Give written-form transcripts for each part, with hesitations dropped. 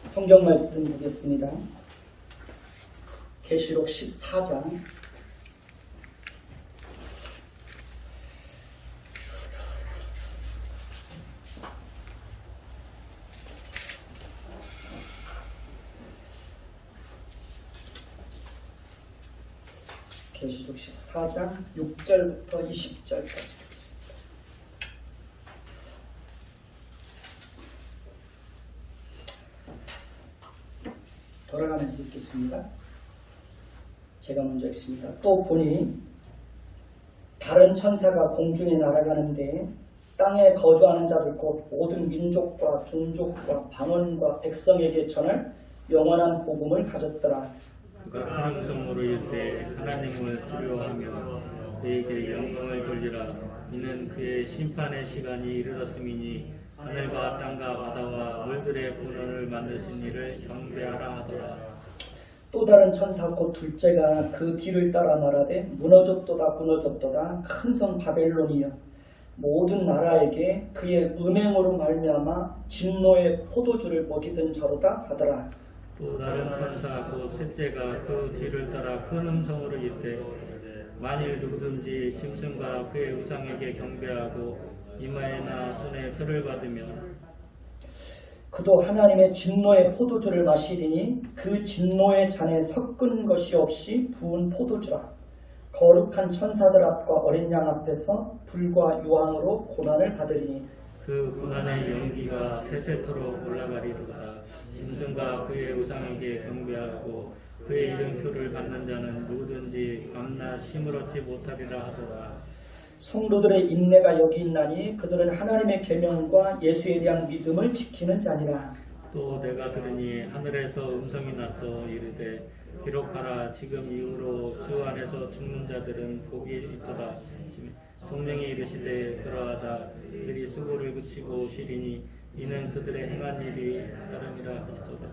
성경 말씀 보겠습니다. 계시록 14장 계시록 14장 6절부터 20절까지 되겠습니다. 돌아가면서 읽겠습니다. 제가 먼저 읽습니다. 또 보니 다른 천사가 공중에 날아가는데 땅에 거주하는 자들 곧 모든 민족과 종족과 방언과 백성에게 전할 영원한 복음을 가졌더라. 그가 큰 음성으로 이르되 하나님을 두려워하며 그에게 영광을 돌리라. 이는 그의 심판의 시간이 이르렀음이니 하늘과 땅과 바다와 물들의 근원을 만드신 이를 경배하라 하더라. 또 다른 천사 곧 둘째가 그 뒤를 따라 말하되 무너졌도다 무너졌도다 큰 성 바벨론이여 모든 나라에게 그의 음행으로 말미암아 진노의 포도주를 먹이던 자로다 하더라. 또 다른 천사 곧 셋째가 그 뒤를 따라 큰 음성으로 이르되 만일 누구든지 짐승과 그의 우상에게 경배하고 이마에나 손에 표를 받으면 그도 하나님의 진노의 포도주를 마시리니 그 진노의 잔에 섞은 것이 없이 부은 포도주라. 거룩한 천사들 앞과 어린 양 앞에서 불과 유황으로 고난을 받으리니 그 고난의 연기가 세세토록 올라가리로다. 짐승과 그의 우상에게 경배하고 그의 이름표를 받는 자는 누구든지 밤낮 쉼을 얻지 못하리라 하더라. 성도들의 인내가 여기 있나니 그들은 하나님의 계명과 예수에 대한 믿음을 지키는 자니라. 또 내가 들으니 하늘에서 음성이 나서 이르되 기록하라. 지금 이후로 주 안에서 죽는 자들은 복이 있도다. 성령이 이르시되 그러하다. 그들이 수고를 그치고 쉬리니 이는 그들의 행한 일이 따름이라 하시도다.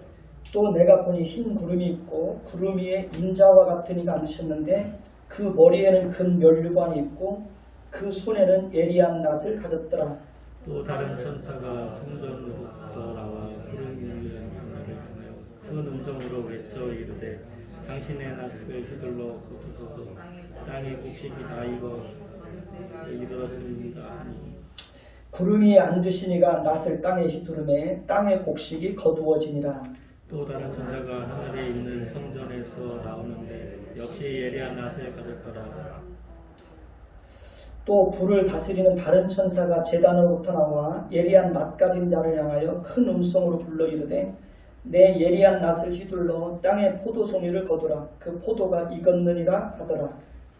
또 내가 보니 흰 구름이 있고 구름 위에 인자와 같은 이가 앉으셨는데 그 머리에는 금 면류관이 있고 그 손에는 예리한 낫을 가졌더라. 또 다른 천사가 성전으로부터 나와 구름 위에 하늘을 보내어 큰 음성으로 외쳐 이르되 당신의 낫을 휘둘러 걷으소서. 땅의 곡식이 다 익어 이르렀습니다 하니 구름 위에 앉으신 이가 낫을 땅에 휘두르매 땅의 곡식이 거두어지니라. 또 다른 천사가 하늘에 있는 성전에서 나오는데 역시 예리한 낫을 가졌더라. 또 불을 다스리는 다른 천사가 제단으로부터 나와 예리한 낫 가진 자를 향하여 큰 음성으로 불러 이르되 내 예리한 낫을 휘둘러 땅의 포도송이를 거두라. 그 포도가 익었느니라 하더라.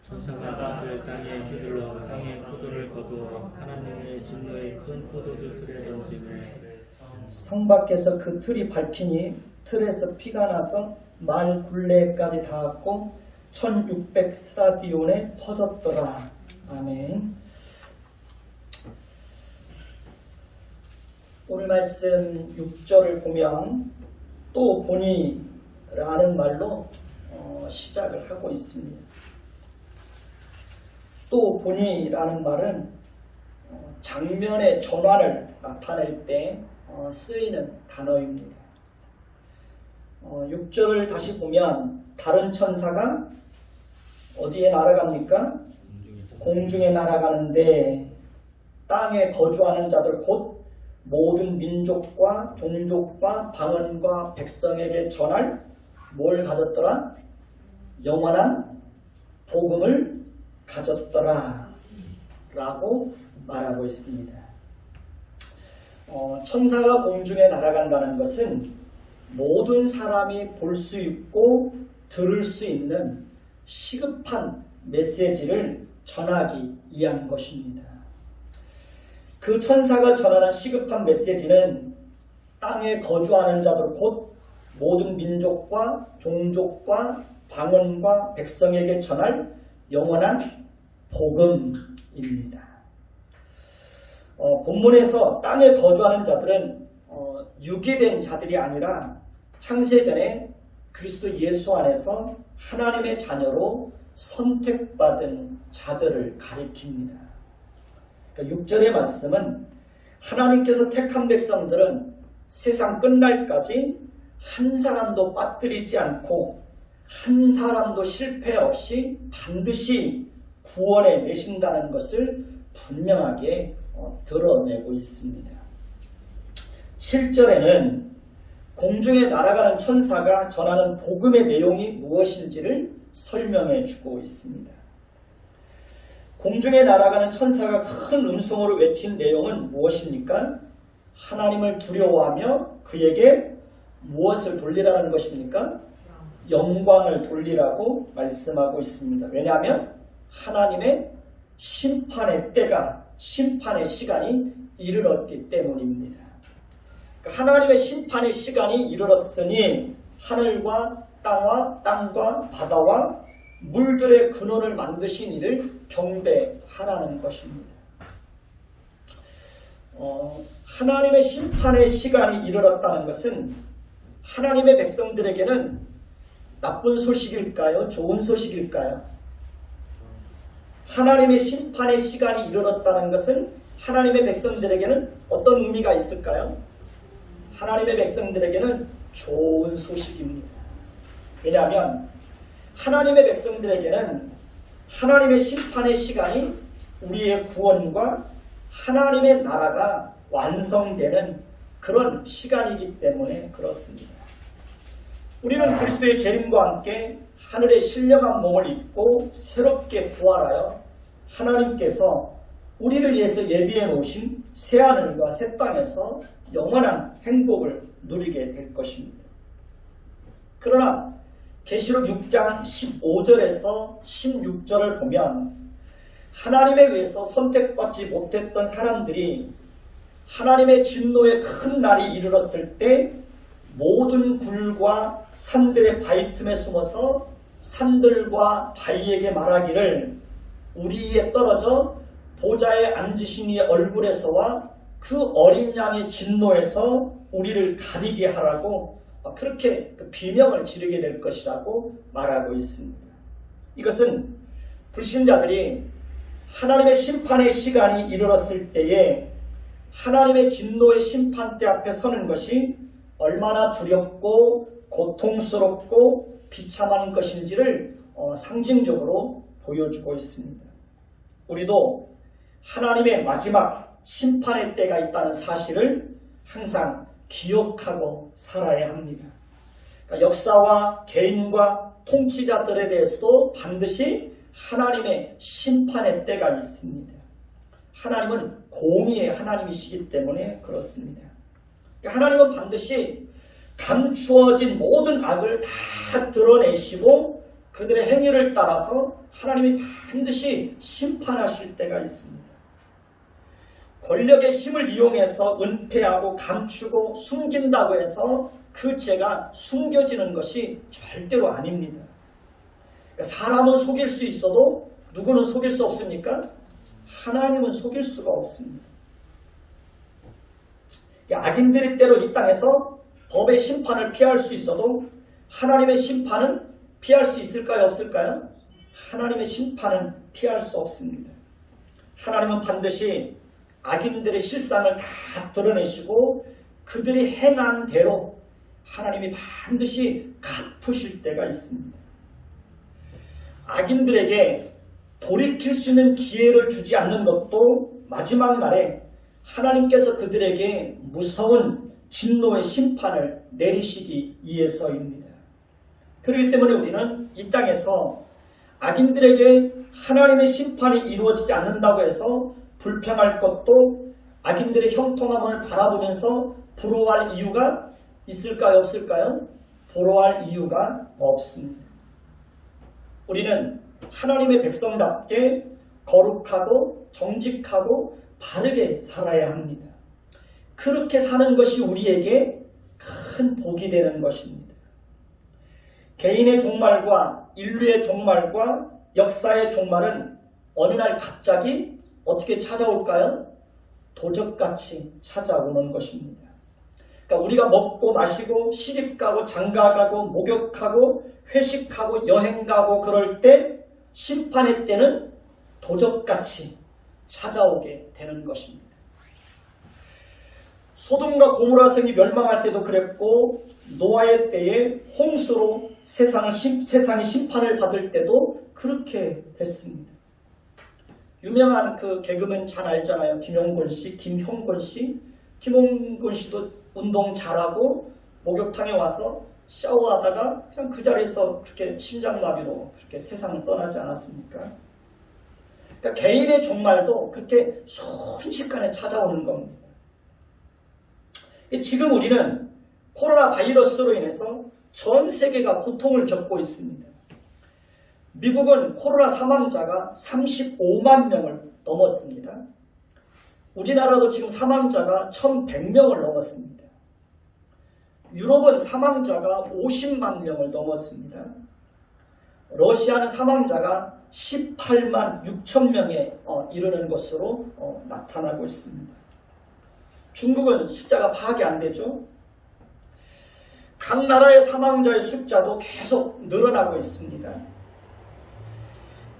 천사가 낫을 땅에 휘둘러 땅의 포도를 거두어 하나님의 진노의 큰 포도주 틀에 던지매 성 밖에서 그 틀이 밝히니 틀에서 피가 나서 말 굴레까지 닿았고 1600 스타디온에 퍼졌더라. 아멘. 오늘 말씀 6절을 보면 또 보니 라는 말로 시작을 하고 있습니다. 또 보니 라는 말은 장면의 전환을 나타낼 때 쓰이는 단어입니다. 6절을 다시 보면 다른 천사가 어디에 날아갑니까? 공중에 날아가는데 땅에 거주하는 자들 곧 모든 민족과 종족과 방언과 백성에게 전할 뭘 가졌더라? 영원한 복음을 가졌더라 라고 말하고 있습니다. 천사가 공중에 날아간다는 것은 모든 사람이 볼 수 있고 들을 수 있는 시급한 메시지를 전하기 위한 것입니다. 그 천사가 전하는 시급한 메시지는 땅에 거주하는 자들 곧 모든 민족과 종족과 방언과 백성에게 전할 영원한 복음입니다. 본문에서 땅에 거주하는 자들은 유기된 자들이 아니라 창세전에 그리스도 예수 안에서 하나님의 자녀로 선택받은 자들을 가리킵니다. 그러니까 6절의 말씀은 하나님께서 택한 백성들은 세상 끝날까지 한 사람도 빠뜨리지 않고 한 사람도 실패 없이 반드시 구원해 내신다는 것을 분명하게 드러내고 있습니다. 7절에는 공중에 날아가는 천사가 전하는 복음의 내용이 무엇인지를 설명해 주고 있습니다. 공중에 날아가는 천사가 큰 음성으로 외친 내용은 무엇입니까? 하나님을 두려워하며 그에게 무엇을 돌리라는 것입니까? 영광을 돌리라고 말씀하고 있습니다. 왜냐하면 하나님의 심판의 때가, 심판의 시간이 이르렀기 때문입니다. 하나님의 심판의 시간이 이르렀으니 하늘과 땅과 바다와 물들의 근원을 만드신 이를 경배하라는 것입니다. 하나님의 심판의 시간이 이르렀다는 것은 하나님의 백성들에게는 나쁜 소식일까요? 좋은 소식일까요? 하나님의 심판의 시간이 이르렀다는 것은 하나님의 백성들에게는 어떤 의미가 있을까요? 하나님의 백성들에게는 좋은 소식입니다. 왜냐하면 하나님의 백성들에게는 하나님의 심판의 시간이 우리의 구원과 하나님의 나라가 완성되는 그런 시간이기 때문에 그렇습니다. 우리는 그리스도의 재림과 함께 하늘의 신령한 몸을 입고 새롭게 부활하여 하나님께서 우리를 위해서 예비해 놓으신 새하늘과 새 땅에서 영원한 행복을 누리게 될 것입니다. 그러나 계시록 6장 15절에서 16절을 보면 하나님에 의해서 선택받지 못했던 사람들이 하나님의 진노의 큰 날이 이르렀을 때 모든 굴과 산들의 바위 틈에 숨어서 산들과 바위에게 말하기를 우리에 떨어져 보좌에 앉으신 이의 얼굴에서와 그 어린 양의 진노에서 우리를 가리게 하라고 그렇게 비명을 지르게 될 것이라고 말하고 있습니다. 이것은 불신자들이 하나님의 심판의 시간이 이르렀을 때에 하나님의 진노의 심판대 앞에 서는 것이 얼마나 두렵고 고통스럽고 비참한 것인지를 상징적으로 보여주고 있습니다. 우리도 하나님의 마지막 심판의 때가 있다는 사실을 항상 기억하고 살아야 합니다. 그러니까 역사와 개인과 통치자들에 대해서도 반드시 하나님의 심판의 때가 있습니다. 하나님은 공의의 하나님이시기 때문에 그렇습니다. 그러니까 하나님은 반드시 감추어진 모든 악을 다 드러내시고 그들의 행위를 따라서 하나님이 반드시 심판하실 때가 있습니다. 권력의 힘을 이용해서 은폐하고 감추고 숨긴다고 해서 그 죄가 숨겨지는 것이 절대로 아닙니다. 사람은 속일 수 있어도 누구는 속일 수 없습니까? 하나님은 속일 수가 없습니다. 악인들이 때로 이 땅에서 법의 심판을 피할 수 있어도 하나님의 심판은 피할 수 있을까요? 없을까요? 하나님의 심판은 피할 수 없습니다. 하나님은 반드시 악인들의 실상을 다 드러내시고 그들이 행한 대로 하나님이 반드시 갚으실 때가 있습니다. 악인들에게 돌이킬 수 있는 기회를 주지 않는 것도 마지막 날에 하나님께서 그들에게 무서운 진노의 심판을 내리시기 위해서입니다. 그렇기 때문에 우리는 이 땅에서 악인들에게 하나님의 심판이 이루어지지 않는다고 해서 불평할 것도 악인들의 형통함을 바라보면서 부러워할 이유가 있을까요? 없을까요? 부러워할 이유가 없습니다. 우리는 하나님의 백성답게 거룩하고 정직하고 바르게 살아야 합니다. 그렇게 사는 것이 우리에게 큰 복이 되는 것입니다. 개인의 종말과 인류의 종말과 역사의 종말은 어느 날 갑자기 어떻게 찾아올까요? 도적같이 찾아오는 것입니다. 그러니까 우리가 먹고 마시고 시집가고 장가가고 목욕하고 회식하고 여행가고 그럴 때 심판의 때는 도적같이 찾아오게 되는 것입니다. 소돔과 고모라 성이 멸망할 때도 그랬고 노아의 때에 홍수로 세상이 심판을 받을 때도 그렇게 됐습니다. 유명한 그 개그맨 잘 알잖아요. 김용곤 씨. 김용곤 씨도 운동 잘하고 목욕탕에 와서 샤워하다가 그냥 그 자리에서 그렇게 심장마비로 그렇게 세상을 떠나지 않았습니까? 그러니까 개인의 종말도 그렇게 순식간에 찾아오는 겁니다. 지금 우리는 코로나 바이러스로 인해서 전 세계가 고통을 겪고 있습니다. 미국은 코로나 사망자가 35만 명을 넘었습니다. 우리나라도 지금 사망자가 1,100명을 넘었습니다. 유럽은 사망자가 50만 명을 넘었습니다. 러시아는 사망자가 18만 6천 명에 이르는 것으로 나타나고 있습니다. 중국은 숫자가 파악이 안 되죠. 각 나라의 사망자의 숫자도 계속 늘어나고 있습니다.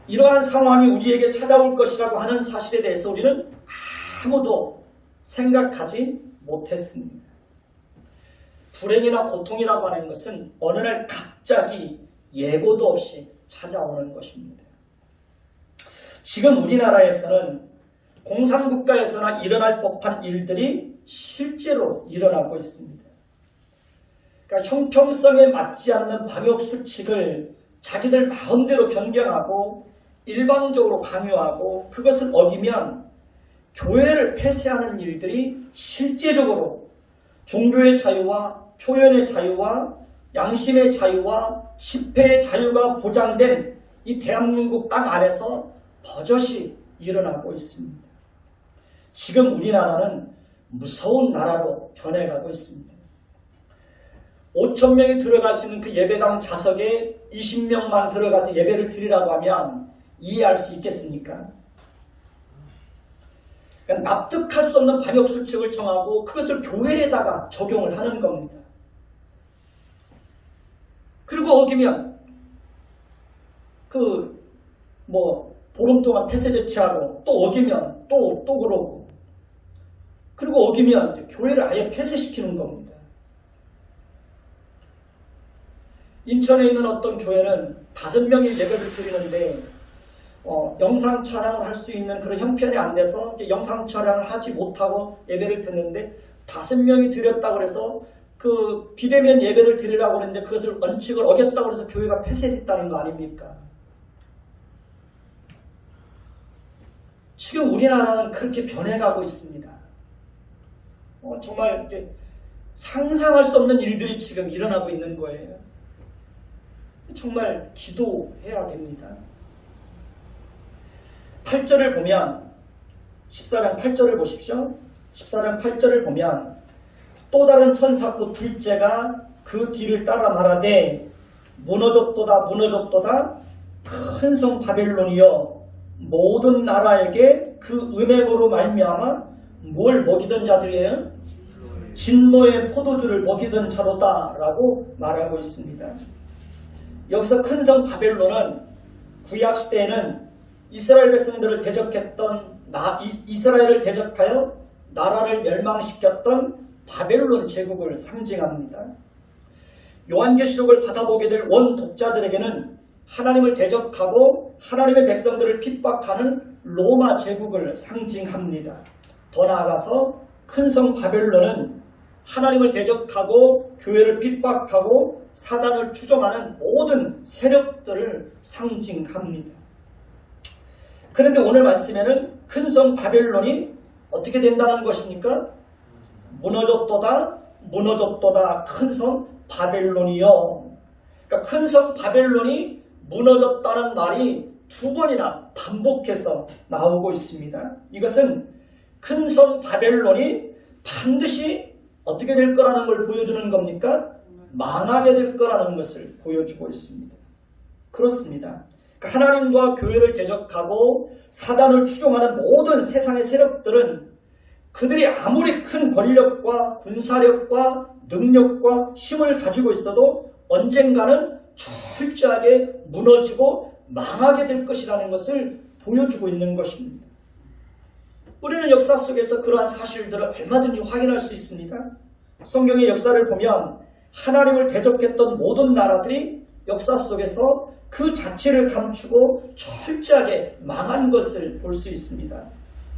이러한 상황이 우리에게 찾아올 것이라고 하는 사실에 대해서 우리는 아무도 생각하지 못했습니다. 불행이나 고통이라고 하는 것은 어느 날 갑자기 예고도 없이 찾아오는 것입니다. 지금 우리나라에서는 공산국가에서나 일어날 법한 일들이 실제로 일어나고 있습니다. 그러니까 형평성에 맞지 않는 방역수칙을 자기들 마음대로 변경하고 일방적으로 강요하고 그것을 어기면 교회를 폐쇄하는 일들이 실제적으로 종교의 자유와 표현의 자유와 양심의 자유와 집회의 자유가 보장된 이 대한민국 땅 안에서 버젓이 일어나고 있습니다. 지금 우리나라는 무서운 나라로 변해가고 있습니다. 5천 명이 들어갈 수 있는 그 예배당 좌석에 20명만 들어가서 예배를 드리라고 하면 이해할 수 있겠습니까? 그러니까 납득할 수 없는 방역수칙을 정하고 그것을 교회에다가 적용을 하는 겁니다. 그리고 어기면 보름 동안 폐쇄 조치하고 또 어기면 또 그러고 그리고 어기면 교회를 아예 폐쇄시키는 겁니다. 인천에 있는 어떤 교회는 5명이 예배를 드리는데 영상 촬영을 할 수 있는 그런 형편이 안 돼서 영상 촬영을 하지 못하고 예배를 드렸는데 5명이 드렸다고 해서 그 비대면 예배를 드리라고 했는데 그것을 원칙을 어겼다고 해서 교회가 폐쇄됐다는 거 아닙니까? 지금 우리나라는 그렇게 변해가고 있습니다. 정말 상상할 수 없는 일들이 지금 일어나고 있는 거예요. 정말 기도해야 됩니다. 8절을 보면 14장 8절을 보십시오. 14장 8절을 보면 또 다른 천사 곧 둘째가 그 뒤를 따라 말하되 무너졌도다 큰 성 바벨론이여 모든 나라에게 그 음행으로 말미암아 뭘 먹이던 자들이에요? 진노의 포도주를 먹이던 자로다 라고 말하고 있습니다. 여기서 큰 성 바벨론은 구약시대에는 이스라엘 백성들을 대적했던 이스라엘을 대적하여 나라를 멸망시켰던 바벨론 제국을 상징합니다. 요한계시록을 받아보게 될 원독자들에게는 하나님을 대적하고 하나님의 백성들을 핍박하는 로마 제국을 상징합니다. 더 나아가서 큰 성 바벨론은 하나님을 대적하고 교회를 핍박하고 사단을 추종하는 모든 세력들을 상징합니다. 그런데 오늘 말씀에는 큰 성 바벨론이 어떻게 된다는 것입니까? 무너졌도다 큰 성 바벨론이요. 그러니까 큰 성 바벨론이 무너졌다는 말이 2번이나 반복해서 나오고 있습니다. 이것은 큰 성 바벨론이 반드시 어떻게 될 거라는 걸 보여주는 겁니까? 망하게 될 거라는 것을 보여주고 있습니다. 그렇습니다. 하나님과 교회를 대적하고 사단을 추종하는 모든 세상의 세력들은 그들이 아무리 큰 권력과 군사력과 능력과 힘을 가지고 있어도 언젠가는 철저하게 무너지고 망하게 될 것이라는 것을 보여주고 있는 것입니다. 우리는 역사 속에서 그러한 사실들을 얼마든지 확인할 수 있습니다. 성경의 역사를 보면 하나님을 대적했던 모든 나라들이 역사 속에서 그 자체를 감추고 철저하게 망한 것을 볼 수 있습니다.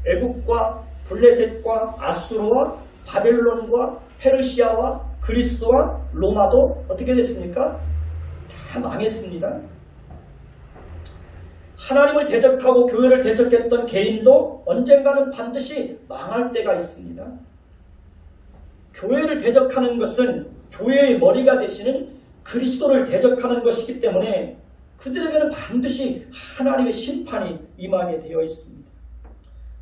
애국과 블레셋과 아수르와 바벨론과 페르시아와 그리스와 로마도 어떻게 됐습니까? 다 망했습니다. 하나님을 대적하고 교회를 대적했던 개인도 언젠가는 반드시 망할 때가 있습니다. 교회를 대적하는 것은 교회의 머리가 되시는 그리스도를 대적하는 것이기 때문에 그들에게는 반드시 하나님의 심판이 임하게 되어 있습니다.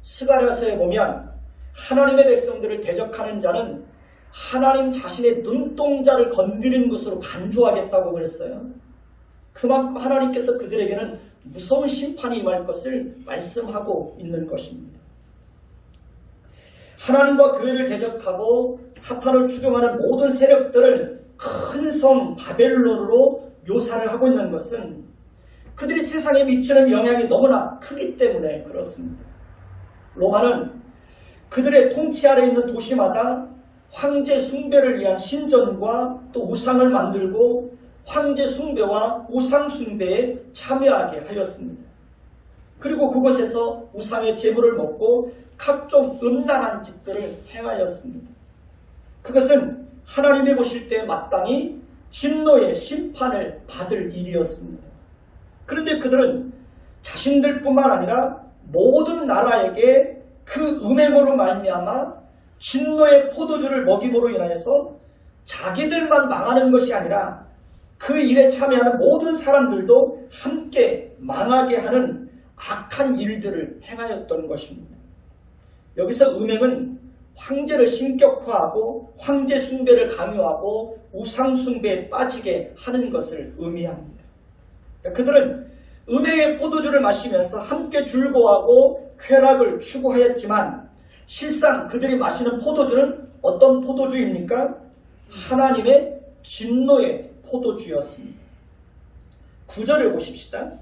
스가랴서에 보면 하나님의 백성들을 대적하는 자는 하나님 자신의 눈동자를 건드리는 것으로 간주하겠다고 그랬어요. 그만큼 하나님께서 그들에게는 무서운 심판이 임할 것을 말씀하고 있는 것입니다. 하나님과 교회를 대적하고 사탄을 추종하는 모든 세력들을 큰 성 바벨론으로 묘사를 하고 있는 것은 그들이 세상에 미치는 영향이 너무나 크기 때문에 그렇습니다. 로마는 그들의 통치 아래 있는 도시마다 황제 숭배를 위한 신전과 또 우상을 만들고 황제 숭배와 우상 숭배에 참여하게 하였습니다. 그리고 그곳에서 우상의 제물을 먹고 각종 음란한 짓들을 행하였습니다. 그것은 하나님이 보실 때 마땅히 진노의 심판을 받을 일이었습니다. 그런데 그들은 자신들뿐만 아니라 모든 나라에게 그 음행으로 말미암아 진노의 포도주를 먹임으로 인하여서 자기들만 망하는 것이 아니라 그 일에 참여하는 모든 사람들도 함께 망하게 하는 악한 일들을 행하였던 것입니다. 여기서 음행은 황제를 신격화하고 황제 숭배를 강요하고 우상 숭배에 빠지게 하는 것을 의미합니다. 그들은 음행의 포도주를 마시면서 함께 즐거워하고 쾌락을 추구하였지만 실상 그들이 마시는 포도주는 어떤 포도주입니까? 하나님의 진노의 포도주였습니다. 9절을 보십시다.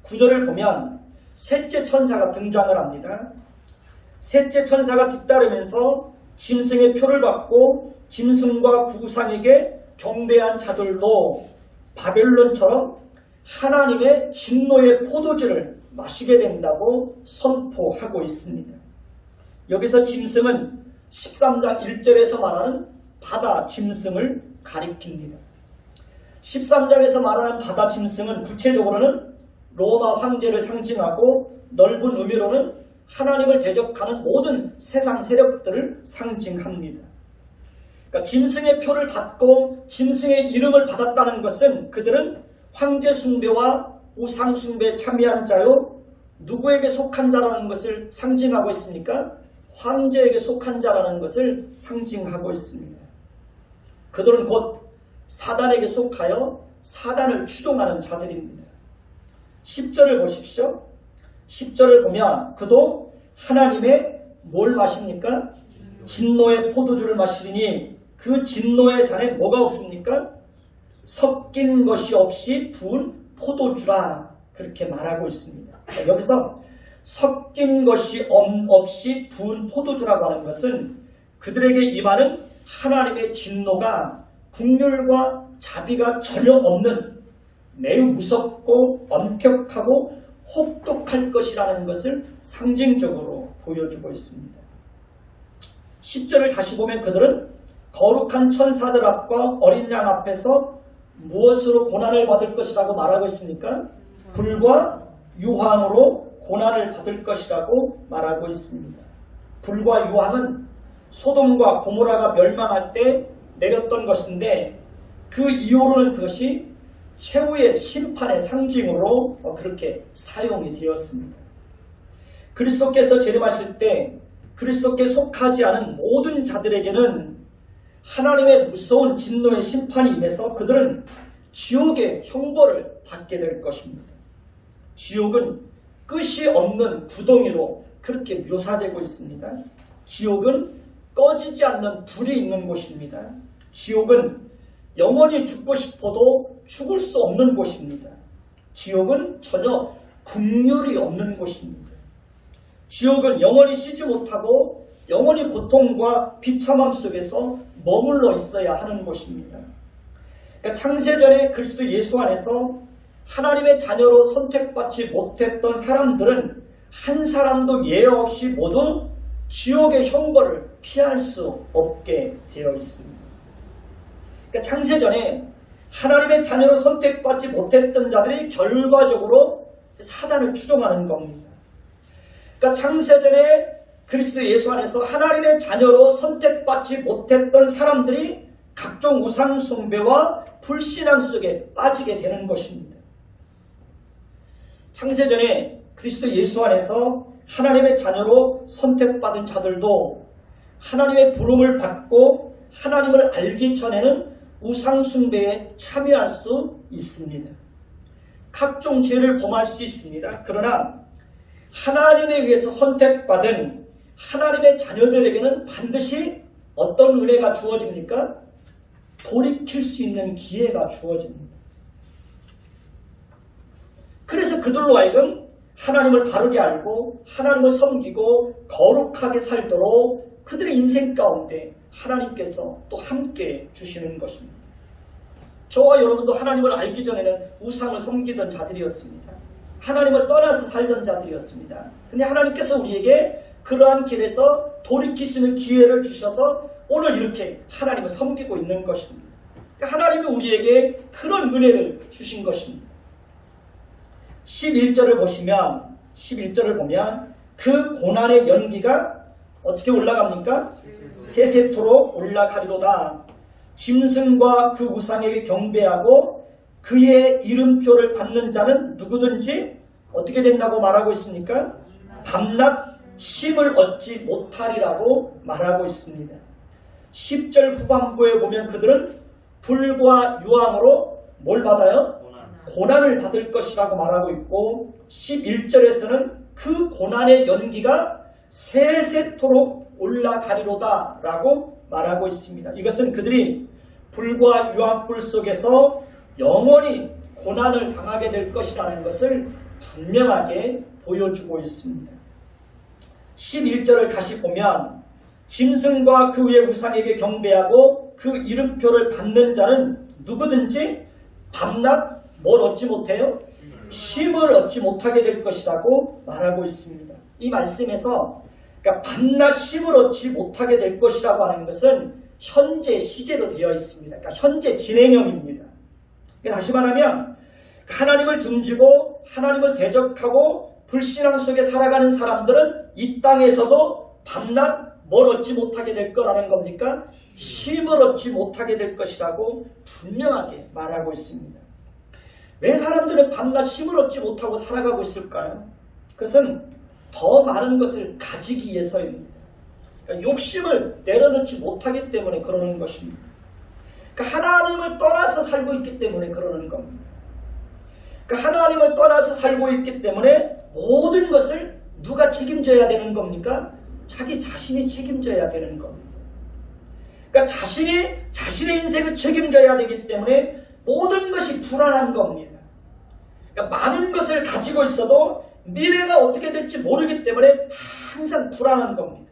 9절을 보면 셋째 천사가 등장을 합니다. 셋째 천사가 뒤따르면서 짐승의 표를 받고 짐승과 구상에게 경배한 자들도 바벨론처럼 하나님의 진노의 포도주를 마시게 된다고 선포하고 있습니다. 여기서 짐승은 13장 1절에서 말하는 바다 짐승을 가리킵니다. 13장에서 말하는 바다 짐승은 구체적으로는 로마 황제를 상징하고 넓은 의미로는 하나님을 대적하는 모든 세상 세력들을 상징합니다. 그러니까 짐승의 표를 받고 짐승의 이름을 받았다는 것은 그들은 황제 숭배와 우상 숭배에 참여한 자요, 누구에게 속한 자라는 것을 상징하고 있습니까? 황제에게 속한 자라는 것을 상징하고 있습니다. 그들은 곧 사단에게 속하여 사단을 추종하는 자들입니다. 10절을 보십시오. 10절을 보면 그도 하나님의 뭘 마십니까? 진노의 포도주를 마시리니 그 진노의 잔에 뭐가 없습니까? 섞인 것이 없이 부은 포도주라, 그렇게 말하고 있습니다. 여기서 섞인 것이 없이 부은 포도주라고 하는 것은 그들에게 임하는 하나님의 진노가 긍휼과 자비가 전혀 없는 매우 무섭고 엄격하고 혹독할 것이라는 것을 상징적으로 보여주고 있습니다. 10절을 다시 보면 그들은 거룩한 천사들 앞과 어린 양 앞에서 무엇으로 고난을 받을 것이라고 말하고 있습니까? 불과 유황으로 고난을 받을 것이라고 말하고 있습니다. 불과 유황은 소돔과 고모라가 멸망할 때 내렸던 것인데 그 이후로는 그것이 최후의 심판의 상징으로 그렇게 사용이 되었습니다. 그리스도께서 재림하실 때 그리스도께 속하지 않은 모든 자들에게는 하나님의 무서운 진노의 심판이 임해서 그들은 지옥의 형벌을 받게 될 것입니다. 지옥은 끝이 없는 구덩이로 그렇게 묘사되고 있습니다. 지옥은 꺼지지 않는 불이 있는 곳입니다. 지옥은 영원히 죽고 싶어도 죽을 수 없는 곳입니다. 지옥은 전혀 긍휼이 없는 곳입니다. 지옥은 영원히 쉬지 못하고 영원히 고통과 비참함 속에서 머물러 있어야 하는 곳입니다. 그러니까 창세전에 그리스도 예수 안에서 하나님의 자녀로 선택받지 못했던 사람들은 한 사람도 예외 없이 모두 지옥의 형벌을 피할 수 없게 되어 있습니다. 그러니까 창세전에 하나님의 자녀로 선택받지 못했던 자들이 결과적으로 사단을 추종하는 겁니다. 그러니까 창세전에 그리스도 예수 안에서 하나님의 자녀로 선택받지 못했던 사람들이 각종 우상 숭배와 불신앙 속에 빠지게 되는 것입니다. 창세전에 그리스도 예수 안에서 하나님의 자녀로 선택받은 자들도 하나님의 부름을 받고 하나님을 알기 전에는 우상 숭배에 참여할 수 있습니다. 각종 죄를 범할 수 있습니다. 그러나 하나님에 의해서 선택받은 하나님의 자녀들에게는 반드시 어떤 은혜가 주어집니까? 돌이킬 수 있는 기회가 주어집니다. 그래서 그들로 하여금 하나님을 바르게 알고 하나님을 섬기고 거룩하게 살도록 그들의 인생 가운데 하나님께서 또 함께 주시는 것입니다. 저와 여러분도 하나님을 알기 전에는 우상을 섬기던 자들이었습니다. 하나님을 떠나서 살던 자들이었습니다. 근데 하나님께서 우리에게 그러한 길에서 돌이킬 수 있는 기회를 주셔서 오늘 이렇게 하나님을 섬기고 있는 것입니다. 하나님이 우리에게 그런 은혜를 주신 것입니다. 11절을 보시면 11절을 보면 그 고난의 연기가 어떻게 올라갑니까? 세세토록 올라가리로다. 짐승과 그 우상에게 경배하고 그의 이름표를 받는 자는 누구든지 어떻게 된다고 말하고 있습니까? 밤낮 쉼을 얻지 못하리라고 말하고 있습니다. 10절 후반부에 보면 그들은 불과 유황으로 뭘 받아요? 고난을 받을 것이라고 말하고 있고 11절에서는 그 고난의 연기가 세세토록 올라가리로다 라고 말하고 있습니다. 이것은 그들이 불과 유황불 속에서 영원히 고난을 당하게 될 것이라는 것을 분명하게 보여주고 있습니다. 11절을 다시 보면 짐승과 그 위의 우상에게 경배하고 그 이름표를 받는 자는 누구든지 밤낮 뭘 얻지 못해요? 쉼을 얻지 못하게 될 것이라고 말하고 있습니다. 이 말씀에서 그러니까 밤낮 쉼을 얻지 못하게 될 것이라고 하는 것은 현재 시제로 되어 있습니다. 그러니까 현재 진행형입니다. 다시 말하면 하나님을 등지고 하나님을 대적하고 불신앙 속에 살아가는 사람들은 이 땅에서도 밤낮 뭘 얻지 못하게 될 거라는 겁니까? 쉼을 얻지 못하게 될 것이라고 분명하게 말하고 있습니다. 왜 사람들은 밤낮 쉼을 얻지 못하고 살아가고 있을까요? 그것은 더 많은 것을 가지기 위해서입니다. 그러니까 욕심을 내려놓지 못하기 때문에 그러는 것입니다. 그러니까 하나님을 떠나서 살고 있기 때문에 그러는 겁니다. 그러니까 하나님을 떠나서 살고 있기 때문에 모든 것을 누가 책임져야 되는 겁니까? 자기 자신이 책임져야 되는 겁니다. 그러니까 자신의 인생을 책임져야 되기 때문에 모든 것이 불안한 겁니다. 그러니까 많은 것을 가지고 있어도 미래가 어떻게 될지 모르기 때문에 항상 불안한 겁니다.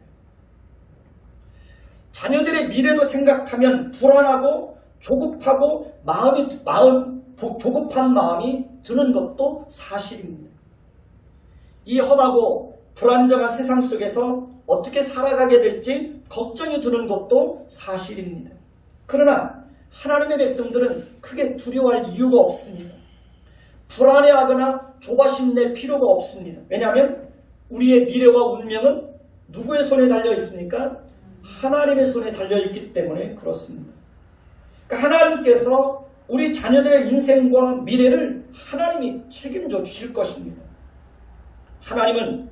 자녀들의 미래도 생각하면 불안하고 조급하고 조급한 마음이 드는 것도 사실입니다. 이 험하고 불안정한 세상 속에서 어떻게 살아가게 될지 걱정이 드는 것도 사실입니다. 그러나 하나님의 백성들은 크게 두려워할 이유가 없습니다. 불안해하거나 조바심 낼 필요가 없습니다. 왜냐하면 우리의 미래와 운명은 누구의 손에 달려 있습니까? 하나님의 손에 달려 있기 때문에 그렇습니다. 그러니까 하나님께서 우리 자녀들의 인생과 미래를 하나님이 책임져 주실 것입니다. 하나님은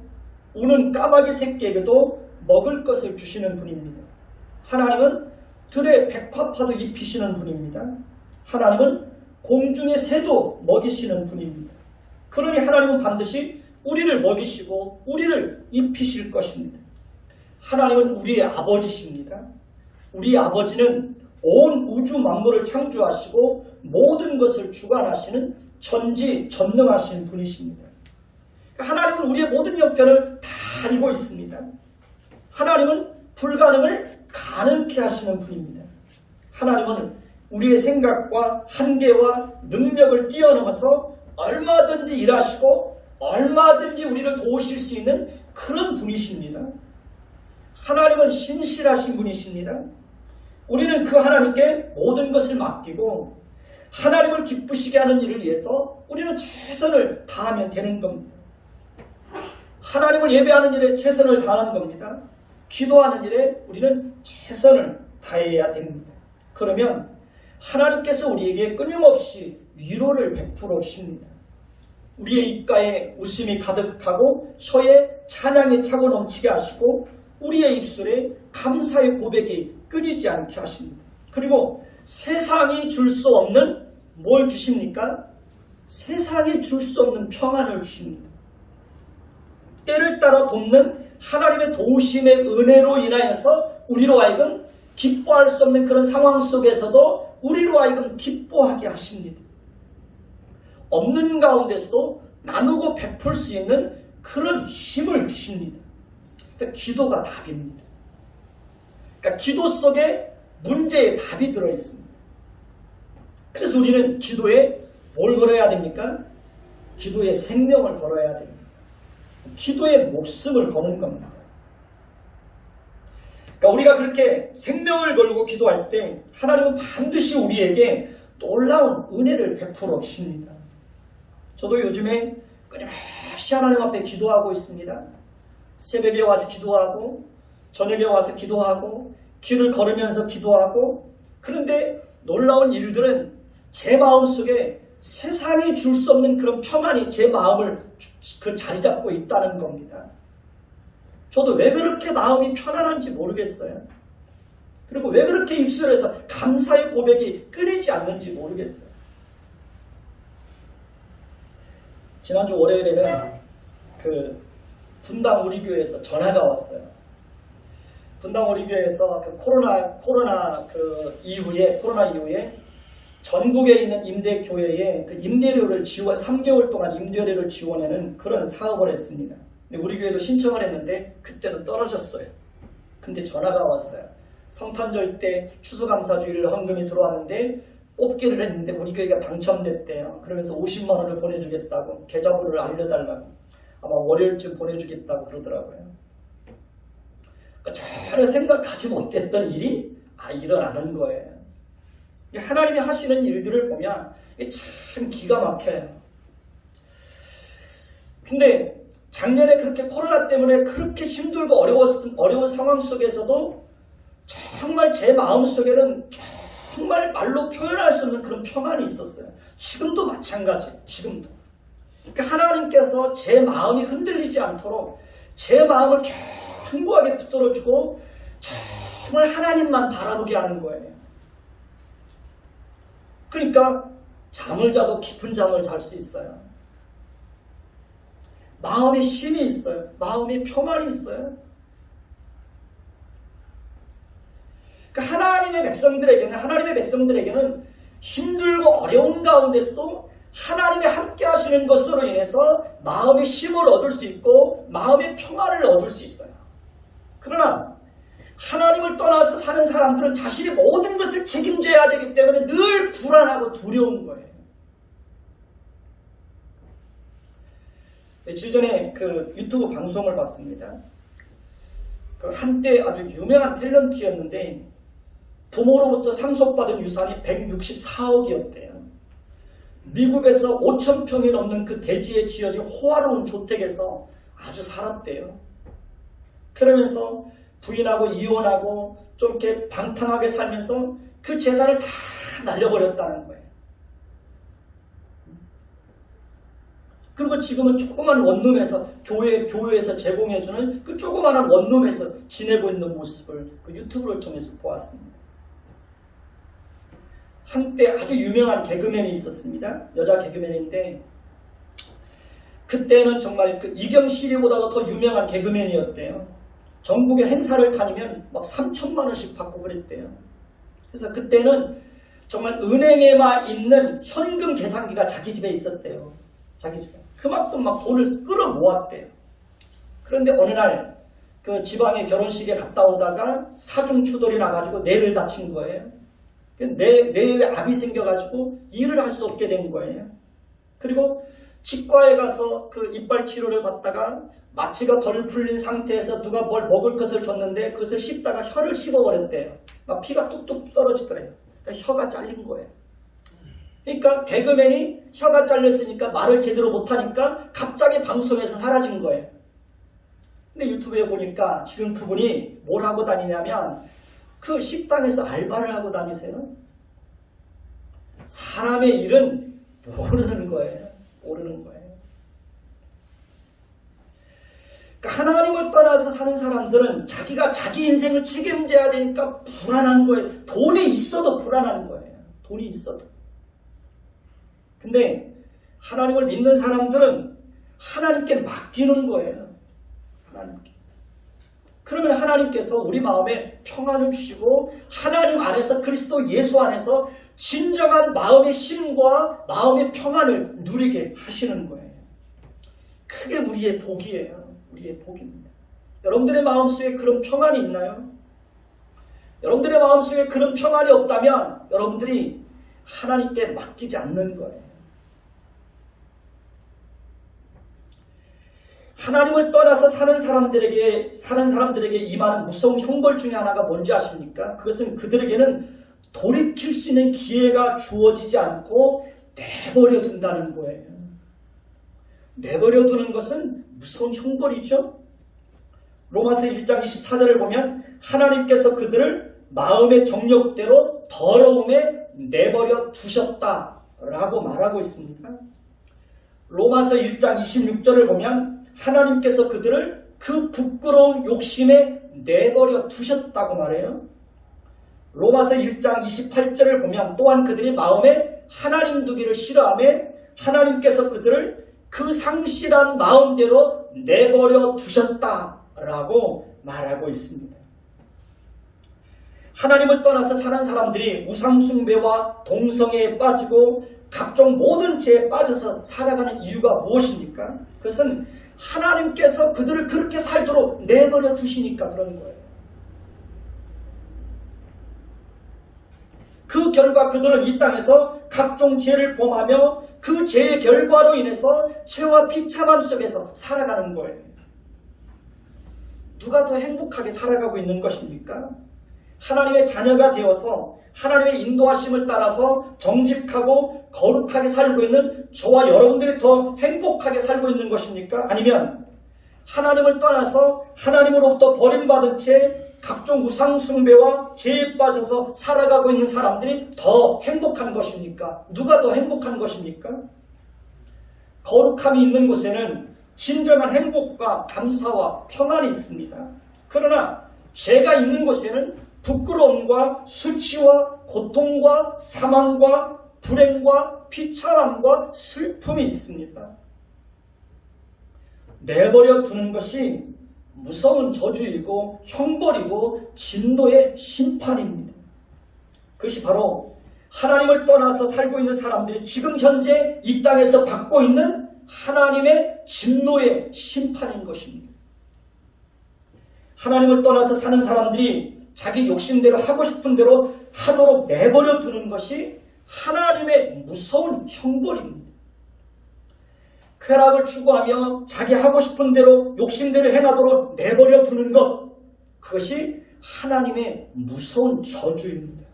우는 까마귀 새끼에게도 먹을 것을 주시는 분입니다. 하나님은 들에 백화파도 입히시는 분입니다. 하나님은 공중의 새도 먹이시는 분입니다. 그러니 하나님은 반드시 우리를 먹이시고 우리를 입히실 것입니다. 하나님은 우리의 아버지십니다. 우리의 아버지는 온 우주 만물을 창조하시고 모든 것을 주관하시는 전지전능하신 분이십니다. 하나님은 우리의 모든 형편을 다 알고 있습니다. 하나님은 불가능을 가능케 하시는 분입니다. 하나님은 우리의 생각과 한계와 능력을 뛰어넘어서 얼마든지 일하시고 얼마든지 우리를 도우실 수 있는 그런 분이십니다. 하나님은 신실하신 분이십니다. 우리는 그 하나님께 모든 것을 맡기고 하나님을 기쁘시게 하는 일을 위해서 우리는 최선을 다하면 되는 겁니다. 하나님을 예배하는 일에 최선을 다하는 겁니다. 기도하는 일에 우리는 최선을 다해야 됩니다. 그러면 하나님께서 우리에게 끊임없이 위로를 베풀어 주십니다. 우리의 입가에 웃음이 가득하고 혀에 찬양이 차고 넘치게 하시고 우리의 입술에 감사의 고백이 끊이지 않게 하십니다. 그리고 세상이 줄 수 없는 뭘 주십니까? 세상이 줄 수 없는 평안을 주십니다. 때를 따라 돕는 하나님의 도우심의 은혜로 인하여서 우리로 하여금 기뻐할 수 없는 그런 상황 속에서도 우리로 하여금 기뻐하게 하십니다. 없는 가운데서도 나누고 베풀 수 있는 그런 힘을 주십니다. 그러니까 기도가 답입니다. 그러니까 기도 속에 문제의 답이 들어있습니다. 그래서 우리는 기도에 뭘 걸어야 됩니까? 기도에 생명을 걸어야 됩니다. 기도에 목숨을 거는 겁니다. 그러니까 우리가 그렇게 생명을 걸고 기도할 때 하나님은 반드시 우리에게 놀라운 은혜를 베풀어 주십니다. 저도 요즘에 끊임없이 하나님 앞에 기도하고 있습니다. 새벽에 와서 기도하고 저녁에 와서 기도하고 길을 걸으면서 기도하고 그런데 놀라운 일들은 제 마음속에 세상이 줄 수 없는 그런 평안이 제 마음을 자리 잡고 있다는 겁니다. 저도 왜 그렇게 마음이 편안한지 모르겠어요. 그리고 왜 그렇게 입술에서 감사의 고백이 끊이지 않는지 모르겠어요. 지난주 월요일에는 그 분당 우리 교회에서 전화가 왔어요. 분당 우리 교회에서 그 코로나 이후에 전국에 있는 임대교회에 그 임대료를 3개월 동안 임대료를 지원하는 그런 사업을 했습니다. 근데 우리 교회도 신청을 했는데 그때도 떨어졌어요. 근데 전화가 왔어요. 성탄절 때 추수감사주일 헌금이 들어왔는데 뽑기를 했는데 우리 교회가 당첨됐대요. 그러면서 50만 원을 보내주겠다고 계좌번호를 알려달라고 아마 월요일쯤 보내주겠다고 그러더라고요. 그러니까 전혀 생각하지 못했던 일이 일어나는 거예요. 하나님이 하시는 일들을 보면 참 기가 막혀요. 근데 작년에 그렇게 코로나 때문에 그렇게 힘들고 어려운 상황 속에서도 정말 제 마음속에는 정말 말로 표현할 수 없는 그런 평안이 있었어요. 지금도 마찬가지예요. 지금도. 그러니까 하나님께서 제 마음이 흔들리지 않도록 제 마음을 견고하게 붙들어주고 정말 하나님만 바라보게 하는 거예요. 그러니까 잠을 자도 깊은 잠을 잘 수 있어요. 마음에 쉼이 있어요. 마음에 평안이 있어요. 그러니까 하나님의 백성들에게는 힘들고 어려운 가운데서도 하나님이 함께 하시는 것으로 인해서 마음의 쉼을 얻을 수 있고 마음의 평안을 얻을 수 있어요. 그러나 하나님을 떠나서 사는 사람들은 자신이 모든 것을 책임져야 되기 때문에 늘 불안하고 두려운 거예요. 며칠 전에 그 유튜브 방송을 봤습니다. 그 한때 아주 유명한 탤런트였는데 부모로부터 상속받은 유산이 164억이었대요. 미국에서 5,000평이 넘는 그 대지에 지어진 호화로운 주택에서 아주 살았대요. 그러면서 부인하고 이혼하고 좀 이렇게 방탕하게 살면서 그 재산을 다 날려버렸다는 거예요. 그리고 지금은 조그만 원룸에서 교회에서 제공해주는 그 조그만한 원룸에서 지내고 있는 모습을 그 유튜브를 통해서 보았습니다. 한때 아주 유명한 개그맨이 있었습니다. 여자 개그맨인데 그때는 정말 그 이경실이보다도 더 유명한 개그맨이었대요. 전국의 행사를 다니면 막 3천만 원씩 받고 그랬대요. 그래서 그때는 정말 은행에만 있는 현금 계산기가 자기 집에 있었대요. 자기 집에. 그만큼 막 돈을 끌어모았대요. 그런데 어느 날 그 지방의 결혼식에 갔다 오다가 사중추돌이 나가지고 뇌를 다친 거예요. 뇌에 압이 생겨가지고 일을 할 수 없게 된 거예요. 그리고 치과에 가서 그 이빨 치료를 받다가 마취가 덜 풀린 상태에서 누가 뭘 먹을 것을 줬는데 그것을 씹다가 혀를 씹어버렸대요. 막 피가 뚝뚝 떨어지더래요. 그러니까 혀가 잘린 거예요. 그러니까 개그맨이 혀가 잘렸으니까 말을 제대로 못하니까 갑자기 방송에서 사라진 거예요. 근데 유튜브에 보니까 지금 그분이 뭘 하고 다니냐면 그 식당에서 알바를 하고 다니세요. 사람의 일은 모르는 거예요. 모르는 거예요. 그러니까 하나님을 떠나서 사는 사람들은 자기가 자기 인생을 책임져야 되니까 불안한 거예요. 돈이 있어도 불안한 거예요. 돈이 있어도. 근데 하나님을 믿는 사람들은 하나님께 맡기는 거예요. 하나님께. 그러면 하나님께서 우리 마음에 평안을 주시고 하나님 안에서 그리스도 예수 안에서 진정한 마음의 쉼과 마음의 평안을 누리게 하시는 거예요. 그게 우리의 복이에요. 우리의 복입니다. 여러분들의 마음속에 그런 평안이 있나요? 여러분들의 마음속에 그런 평안이 없다면 여러분들이 하나님께 맡기지 않는 거예요. 하나님을 떠나서 사는 사람들에게 임하는 무서운 형벌 중에 하나가 뭔지 아십니까? 그것은 그들에게는 돌이킬 수 있는 기회가 주어지지 않고 내버려 둔다는 거예요. 내버려 두는 것은 무서운 형벌이죠. 로마서 1장 24절을 보면 하나님께서 그들을 마음의 정욕대로 더러움에 내버려 두셨다라고 말하고 있습니다. 로마서 1장 26절을 보면 하나님께서 그들을 그 부끄러운 욕심에 내버려 두셨다고 말해요. 로마서 1장 28절을 보면 또한 그들이 마음에 하나님 두기를 싫어하며 하나님께서 그들을 그 상실한 마음대로 내버려 두셨다라고 말하고 있습니다. 하나님을 떠나서 사는 사람들이 우상숭배와 동성애에 빠지고 각종 모든 죄에 빠져서 살아가는 이유가 무엇입니까? 그것은 하나님께서 그들을 그렇게 살도록 내버려 두시니까 그런 거예요. 그 결과 그들은 이 땅에서 각종 죄를 범하며 그 죄의 결과로 인해서 죄와 비참함 속에서 살아가는 거예요. 누가 더 행복하게 살아가고 있는 것입니까? 하나님의 자녀가 되어서 하나님의 인도하심을 따라서 정직하고 거룩하게 살고 있는 저와 여러분들이 더 행복하게 살고 있는 것입니까? 아니면 하나님을 떠나서 하나님으로부터 버림받은 채 각종 우상숭배와 죄에 빠져서 살아가고 있는 사람들이 더 행복한 것입니까? 누가 더 행복한 것입니까? 거룩함이 있는 곳에는 진정한 행복과 감사와 평안이 있습니다. 그러나 죄가 있는 곳에는 부끄러움과 수치와 고통과 사망과 불행과 비참함과 슬픔이 있습니다. 내버려 두는 것이 무서운 저주이고 형벌이고 진노의 심판입니다. 그것이 바로 하나님을 떠나서 살고 있는 사람들이 지금 현재 이 땅에서 받고 있는 하나님의 진노의 심판인 것입니다. 하나님을 떠나서 사는 사람들이 자기 욕심대로 하고 싶은 대로 하도록 내버려 두는 것이 하나님의 무서운 형벌입니다. 쾌락을 추구하며 자기 하고 싶은 대로 욕심대로 행하도록 내버려 두는 것, 그것이 하나님의 무서운 저주입니다.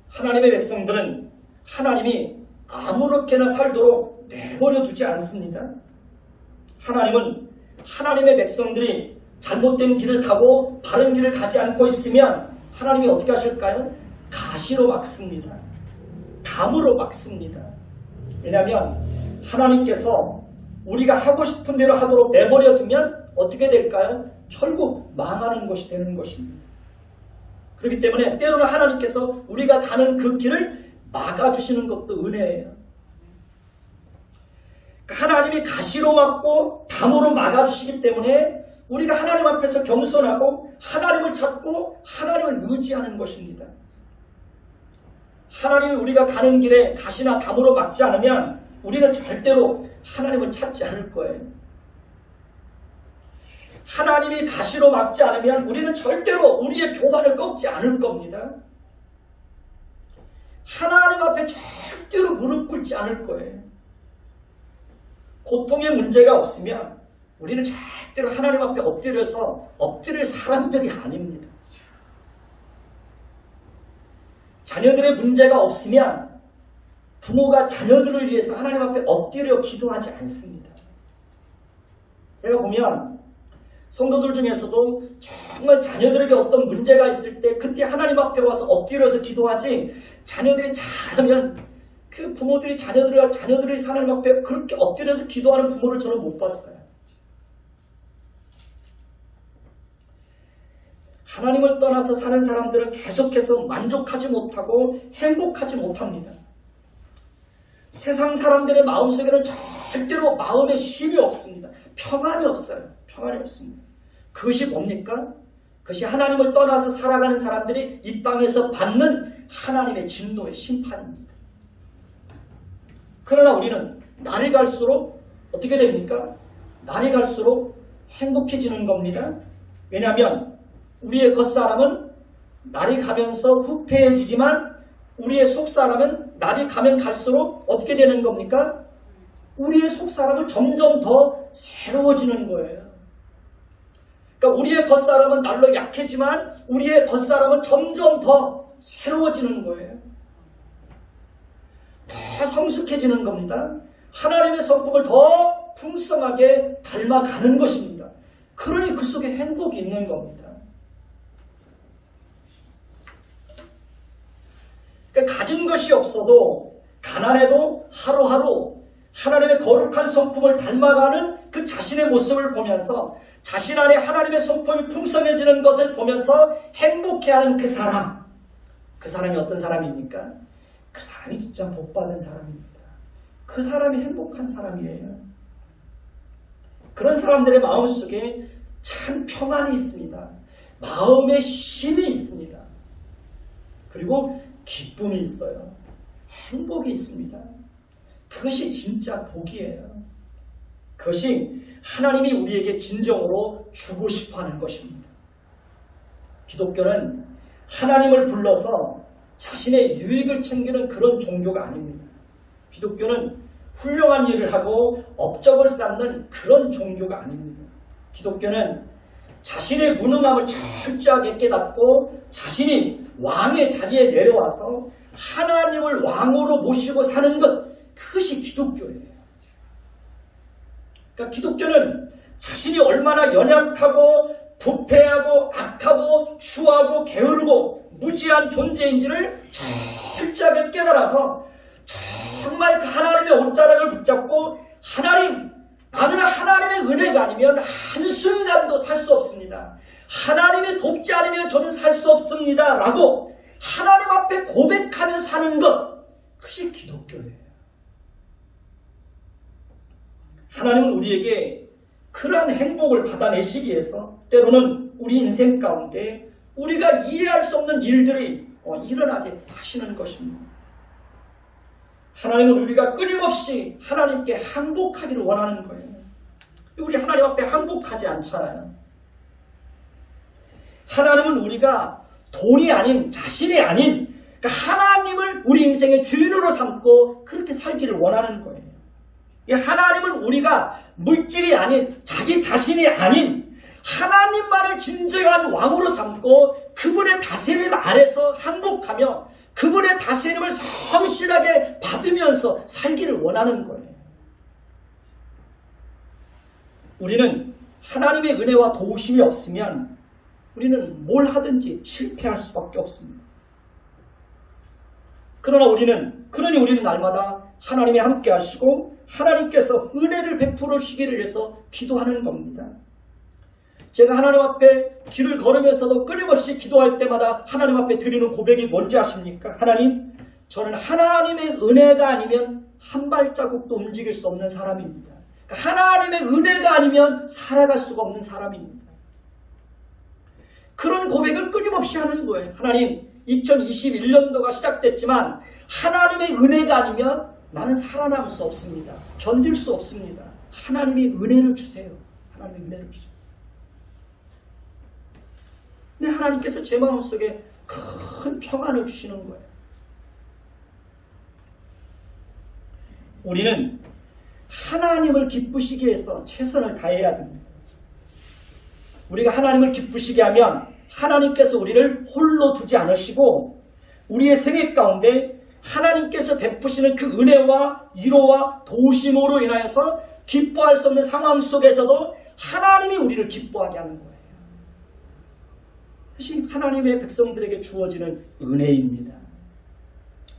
하나님의 백성들은 하나님이 아무렇게나 살도록 내버려 두지 않습니다. 하나님은 하나님의 백성들이 잘못된 길을 가고 바른 길을 가지 않고 있으면 하나님이 어떻게 하실까요? 가시로 막습니다. 감으로 막습니다. 왜냐하면 하나님께서 우리가 하고 싶은 대로 하도록 내버려 두면 어떻게 될까요? 결국 망하는 것이 되는 것입니다. 그렇기 때문에 때로는 하나님께서 우리가 가는 그 길을 막아주시는 것도 은혜예요. 하나님이 가시로 막고 담으로 막아주시기 때문에 우리가 하나님 앞에서 겸손하고 하나님을 찾고 하나님을 의지하는 것입니다. 하나님이 우리가 가는 길에 가시나 담으로 막지 않으면 우리는 절대로 하나님을 찾지 않을 거예요. 하나님이 가시로 막지 않으면 우리는 절대로 우리의 교만을 꺾지 않을 겁니다. 하나님 앞에 절대로 무릎 꿇지 않을 거예요. 고통의 문제가 없으면 우리는 절대로 하나님 앞에 엎드릴 사람들이 아닙니다. 자녀들의 문제가 없으면 부모가 자녀들을 위해서 하나님 앞에 엎드려 기도하지 않습니다. 제가 보면 성도들 중에서도 정말 자녀들에게 어떤 문제가 있을 때 그때 하나님 앞에 와서 엎드려서 기도하지, 자녀들이 잘하면 그 부모들이 자녀들이 하나님 앞에 그렇게 엎드려서 기도하는 부모를 저는 못 봤어요. 하나님을 떠나서 사는 사람들은 계속해서 만족하지 못하고 행복하지 못합니다. 세상 사람들의 마음속에는 절대로 마음에 쉼이 없습니다. 평안이 없어요. 평안이 없습니다. 그것이 뭡니까? 그것이 하나님을 떠나서 살아가는 사람들이 이 땅에서 받는 하나님의 진노의 심판입니다. 그러나 우리는 날이 갈수록 어떻게 됩니까? 날이 갈수록 행복해지는 겁니다. 왜냐하면 우리의 겉사람은 날이 가면서 후패해지지만 우리의 속사람은 날이 가면 갈수록 어떻게 되는 겁니까? 우리의 속사람은 점점 더 새로워지는 거예요. 그러니까 우리의 겉사람은 날로 약해지만 우리의 겉사람은 점점 더 새로워지는 거예요. 더 성숙해지는 겁니다. 하나님의 성품을 더 풍성하게 닮아가는 것입니다. 그러니 그 속에 행복이 있는 겁니다. 그러니까 가진 것이 없어도 가난해도 하루하루 하나님의 거룩한 성품을 닮아가는 그 자신의 모습을 보면서 자신 안에 하나님의 성품이 풍성해지는 것을 보면서 행복해하는 그 사람, 그 사람이 어떤 사람입니까? 그 사람이 진짜 복받은 사람입니다. 그 사람이 행복한 사람이에요. 그런 사람들의 마음속에 참 평안이 있습니다. 마음의 쉼이 있습니다. 그리고 기쁨이 있어요. 행복이 있습니다. 그것이 진짜 복이에요. 그것이 하나님이 우리에게 진정으로 주고 싶어하는 것입니다. 기독교는 하나님을 불러서 자신의 유익을 챙기는 그런 종교가 아닙니다. 기독교는 훌륭한 일을 하고 업적을 쌓는 그런 종교가 아닙니다. 기독교는 자신의 무능함을 철저하게 깨닫고 자신이 왕의 자리에 내려와서 하나님을 왕으로 모시고 사는 것, 그것이 기독교예요. 그러니까 기독교는 자신이 얼마나 연약하고 부패하고 악하고 추하고 게으르고 무지한 존재인지를 철저하게 깨달아서 정말 그 하나님의 옷자락을 붙잡고 하나님, 나는 하나님의 은혜가 아니면 한순간도 살 수 없습니다. 하나님이 돕지 않으면 저는 살 수 없습니다. 라고 하나님 앞에 고백하며 사는 것, 그것이 기독교예요. 하나님은 우리에게 그러한 행복을 받아내시기 위해서 때로는 우리 인생 가운데 우리가 이해할 수 없는 일들이 일어나게 하시는 것입니다. 하나님은 우리가 끊임없이 하나님께 항복하기를 원하는 거예요. 우리 하나님 앞에 항복하지 않잖아요. 하나님은 우리가 돈이 아닌, 자신이 아닌, 그러니까 하나님을 우리 인생의 주인으로 삼고 그렇게 살기를 원하는 거예요. 하나님은 우리가 물질이 아닌, 자기 자신이 아닌 하나님만을 진정한 왕으로 삼고 그분의 다스림 아래서 항복하며 그분의 다스림을 성실하게 받으면서 살기를 원하는 거예요. 우리는 하나님의 은혜와 도우심이 없으면 우리는 뭘 하든지 실패할 수밖에 없습니다. 그러니 우리는 날마다 하나님이 함께 하시고 하나님께서 은혜를 베풀어 주시기를 위해서 기도하는 겁니다. 제가 하나님 앞에 길을 걸으면서도 끊임없이 기도할 때마다 하나님 앞에 드리는 고백이 뭔지 아십니까? 하나님, 저는 하나님의 은혜가 아니면 한 발자국도 움직일 수 없는 사람입니다. 하나님의 은혜가 아니면 살아갈 수가 없는 사람입니다. 그런 고백을 끊임없이 하는 거예요. 하나님, 2021년도가 시작됐지만 하나님의 은혜가 아니면 나는 살아남을 수 없습니다. 견딜 수 없습니다. 하나님이 은혜를 주세요. 하나님이 은혜를 주세요. 근데 하나님께서 제 마음속에 큰 평안을 주시는 거예요. 우리는 하나님을 기쁘시게 해서 최선을 다해야 됩니다. 우리가 하나님을 기쁘시게 하면 하나님께서 우리를 홀로 두지 않으시고 우리의 생애 가운데 하나님께서 베푸시는 그 은혜와 위로와 도우심으로 인하여서 기뻐할 수 없는 상황 속에서도 하나님이 우리를 기뻐하게 하는 거예요. 그것이 하나님의 백성들에게 주어지는 은혜입니다.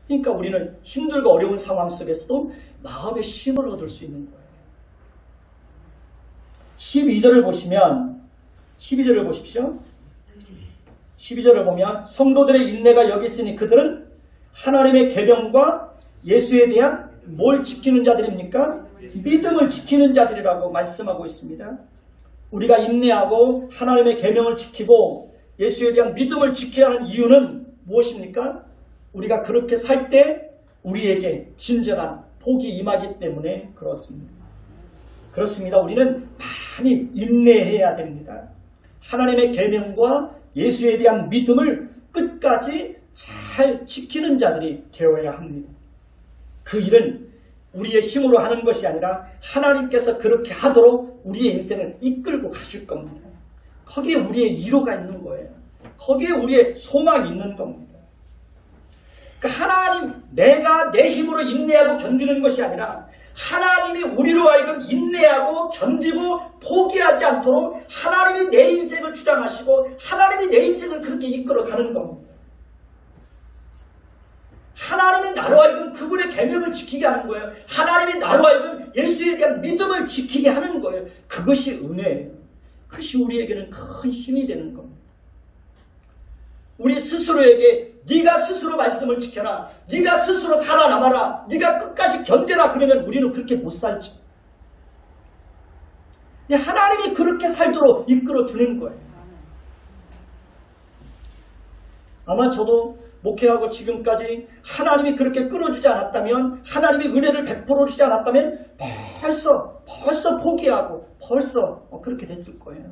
그러니까 우리는 힘들고 어려운 상황 속에서도 마음의 힘을 얻을 수 있는 거예요. 12절을 보시면 12절을 보십시오. 12절을 보면 성도들의 인내가 여기 있으니 그들은 하나님의 계명과 예수에 대한 뭘 지키는 자들입니까? 믿음을 지키는 자들이라고 말씀하고 있습니다. 우리가 인내하고 하나님의 계명을 지키고 예수에 대한 믿음을 지켜야 하는 이유는 무엇입니까? 우리가 그렇게 살 때 우리에게 진정한 복이 임하기 때문에 그렇습니다. 그렇습니다. 우리는 많이 인내해야 됩니다. 하나님의 계명과 예수에 대한 믿음을 끝까지 잘 지키는 자들이 되어야 합니다. 그 일은 우리의 힘으로 하는 것이 아니라 하나님께서 그렇게 하도록 우리의 인생을 이끌고 가실 겁니다. 거기에 우리의 위로가 있는 거예요. 거기에 우리의 소망이 있는 겁니다. 그러니까 하나님, 내가 내 힘으로 인내하고 견디는 것이 아니라 하나님이 우리로 하여금 인내하고 견디고 포기하지 않도록 하나님이 내 인생을 주장하시고 하나님이 내 인생을 그렇게 이끌어가는 겁니다. 하나님이 나로 하여금 그분의 계명을 지키게 하는 거예요. 하나님이 나로 하여금 예수에 대한 믿음을 지키게 하는 거예요. 그것이 은혜예요. 그것이 우리에게는 큰 힘이 되는 겁니다. 우리 스스로에게 네가 스스로 말씀을 지켜라, 네가 스스로 살아남아라, 네가 끝까지 견뎌라 그러면 우리는 그렇게 못 살지. 근데 하나님이 그렇게 살도록 이끌어주는 거예요. 아마 저도 목회하고 지금까지 하나님이 그렇게 끌어주지 않았다면, 하나님이 은혜를 베풀어 주지 않았다면 벌써 포기하고 벌써 그렇게 됐을 거예요.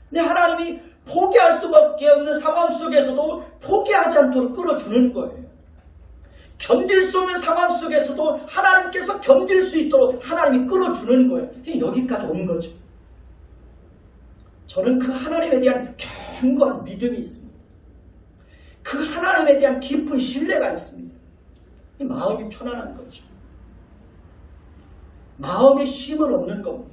근데 하나님이 포기할 수밖에 없는 상황 속에서도 포기하지 않도록 끌어주는 거예요. 견딜 수 없는 상황 속에서도 하나님께서 견딜 수 있도록 하나님이 끌어주는 거예요. 여기까지 온 거죠. 저는 그 하나님에 대한 견고한 믿음이 있습니다. 그 하나님에 대한 깊은 신뢰가 있습니다. 마음이 편안한 거죠. 마음의 힘을 얻는 겁니다.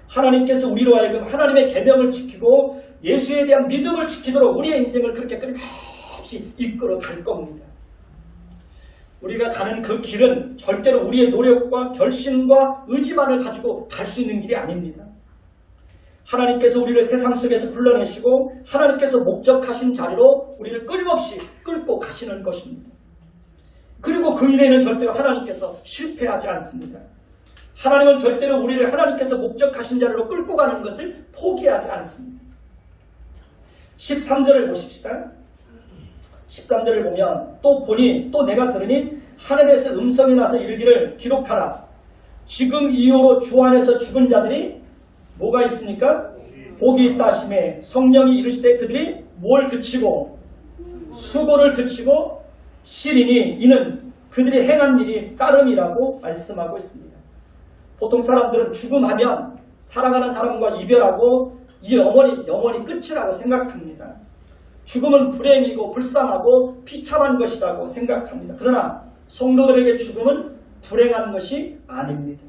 하나님께서 우리로 하여금 하나님의 계명을 지키고 예수에 대한 믿음을 지키도록 우리의 인생을 그렇게 끊임없이 이끌어 갈 겁니다. 우리가 가는 그 길은 절대로 우리의 노력과 결심과 의지만을 가지고 갈 수 있는 길이 아닙니다. 하나님께서 우리를 세상 속에서 불러내시고 하나님께서 목적하신 자리로 우리를 끊임없이 끌고 가시는 것입니다. 그리고 그 일에는 절대로 하나님께서 실패하지 않습니다. 하나님은 절대로 우리를 하나님께서 목적하신 자리로 끌고 가는 것을 포기하지 않습니다. 13절을 보십시다. 13절을 보면 또 보니 또 내가 들으니 하늘에서 음성이 나서 이르기를 기록하라. 지금 이후로 주 안에서 죽은 자들이 뭐가 있습니까? 복이 있다 하시매 성령이 이르시되 그들이 뭘 그치고 수고를 그치고 시리니 이는 그들이 행한 일이 따름이라고 말씀하고 있습니다. 보통 사람들은 죽음하면 살아가는 사람과 이별하고 이 영원히 끝이라고 생각합니다. 죽음은 불행이고 불쌍하고 비참한 것이라고 생각합니다. 그러나 성도들에게 죽음은 불행한 것이 아닙니다.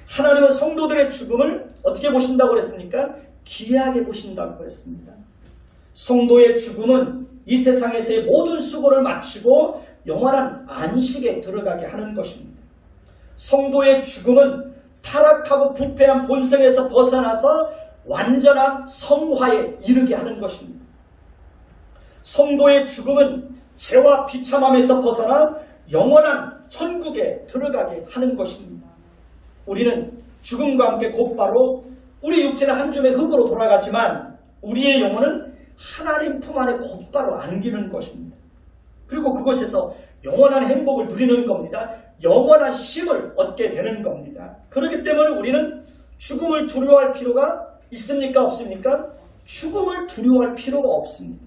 하나님은 성도들의 죽음을 어떻게 보신다고 그랬습니까? 귀하게 보신다고 했습니다. 성도의 죽음은 이 세상에서의 모든 수고를 마치고 영원한 안식에 들어가게 하는 것입니다. 성도의 죽음은 타락하고 부패한 본성에서 벗어나서 완전한 성화에 이르게 하는 것입니다. 성도의 죽음은 죄와 비참함에서 벗어나 영원한 천국에 들어가게 하는 것입니다. 우리는 죽음과 함께 곧바로 우리 육체는 한 줌의 흙으로 돌아가지만 우리의 영혼은 하나님 품 안에 곧바로 안기는 것입니다. 그리고 그곳에서 영원한 행복을 누리는 겁니다. 영원한 쉼을 얻게 되는 겁니다. 그렇기 때문에 우리는 죽음을 두려워할 필요가 있습니까? 없습니까? 죽음을 두려워할 필요가 없습니다.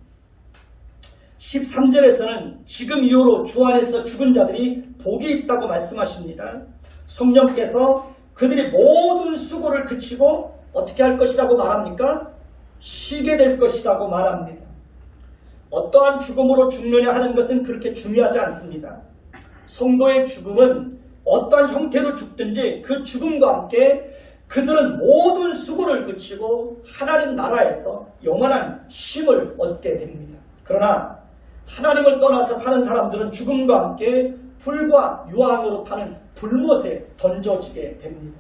13절에서는 지금 이후로 주 안에서 죽은 자들이 복이 있다고 말씀하십니다. 성령께서 그들이 모든 수고를 그치고 어떻게 할 것이라고 말합니까? 쉬게 될 것이라고 말합니다. 어떠한 죽음으로 죽느냐 하는 것은 그렇게 중요하지 않습니다. 성도의 죽음은 어떠한 형태로 죽든지 그 죽음과 함께 그들은 모든 수고를 그치고 하나님 나라에서 영원한 쉼을 얻게 됩니다. 그러나 하나님을 떠나서 사는 사람들은 죽음과 함께 불과 유황으로 타는 불못에 던져지게 됩니다.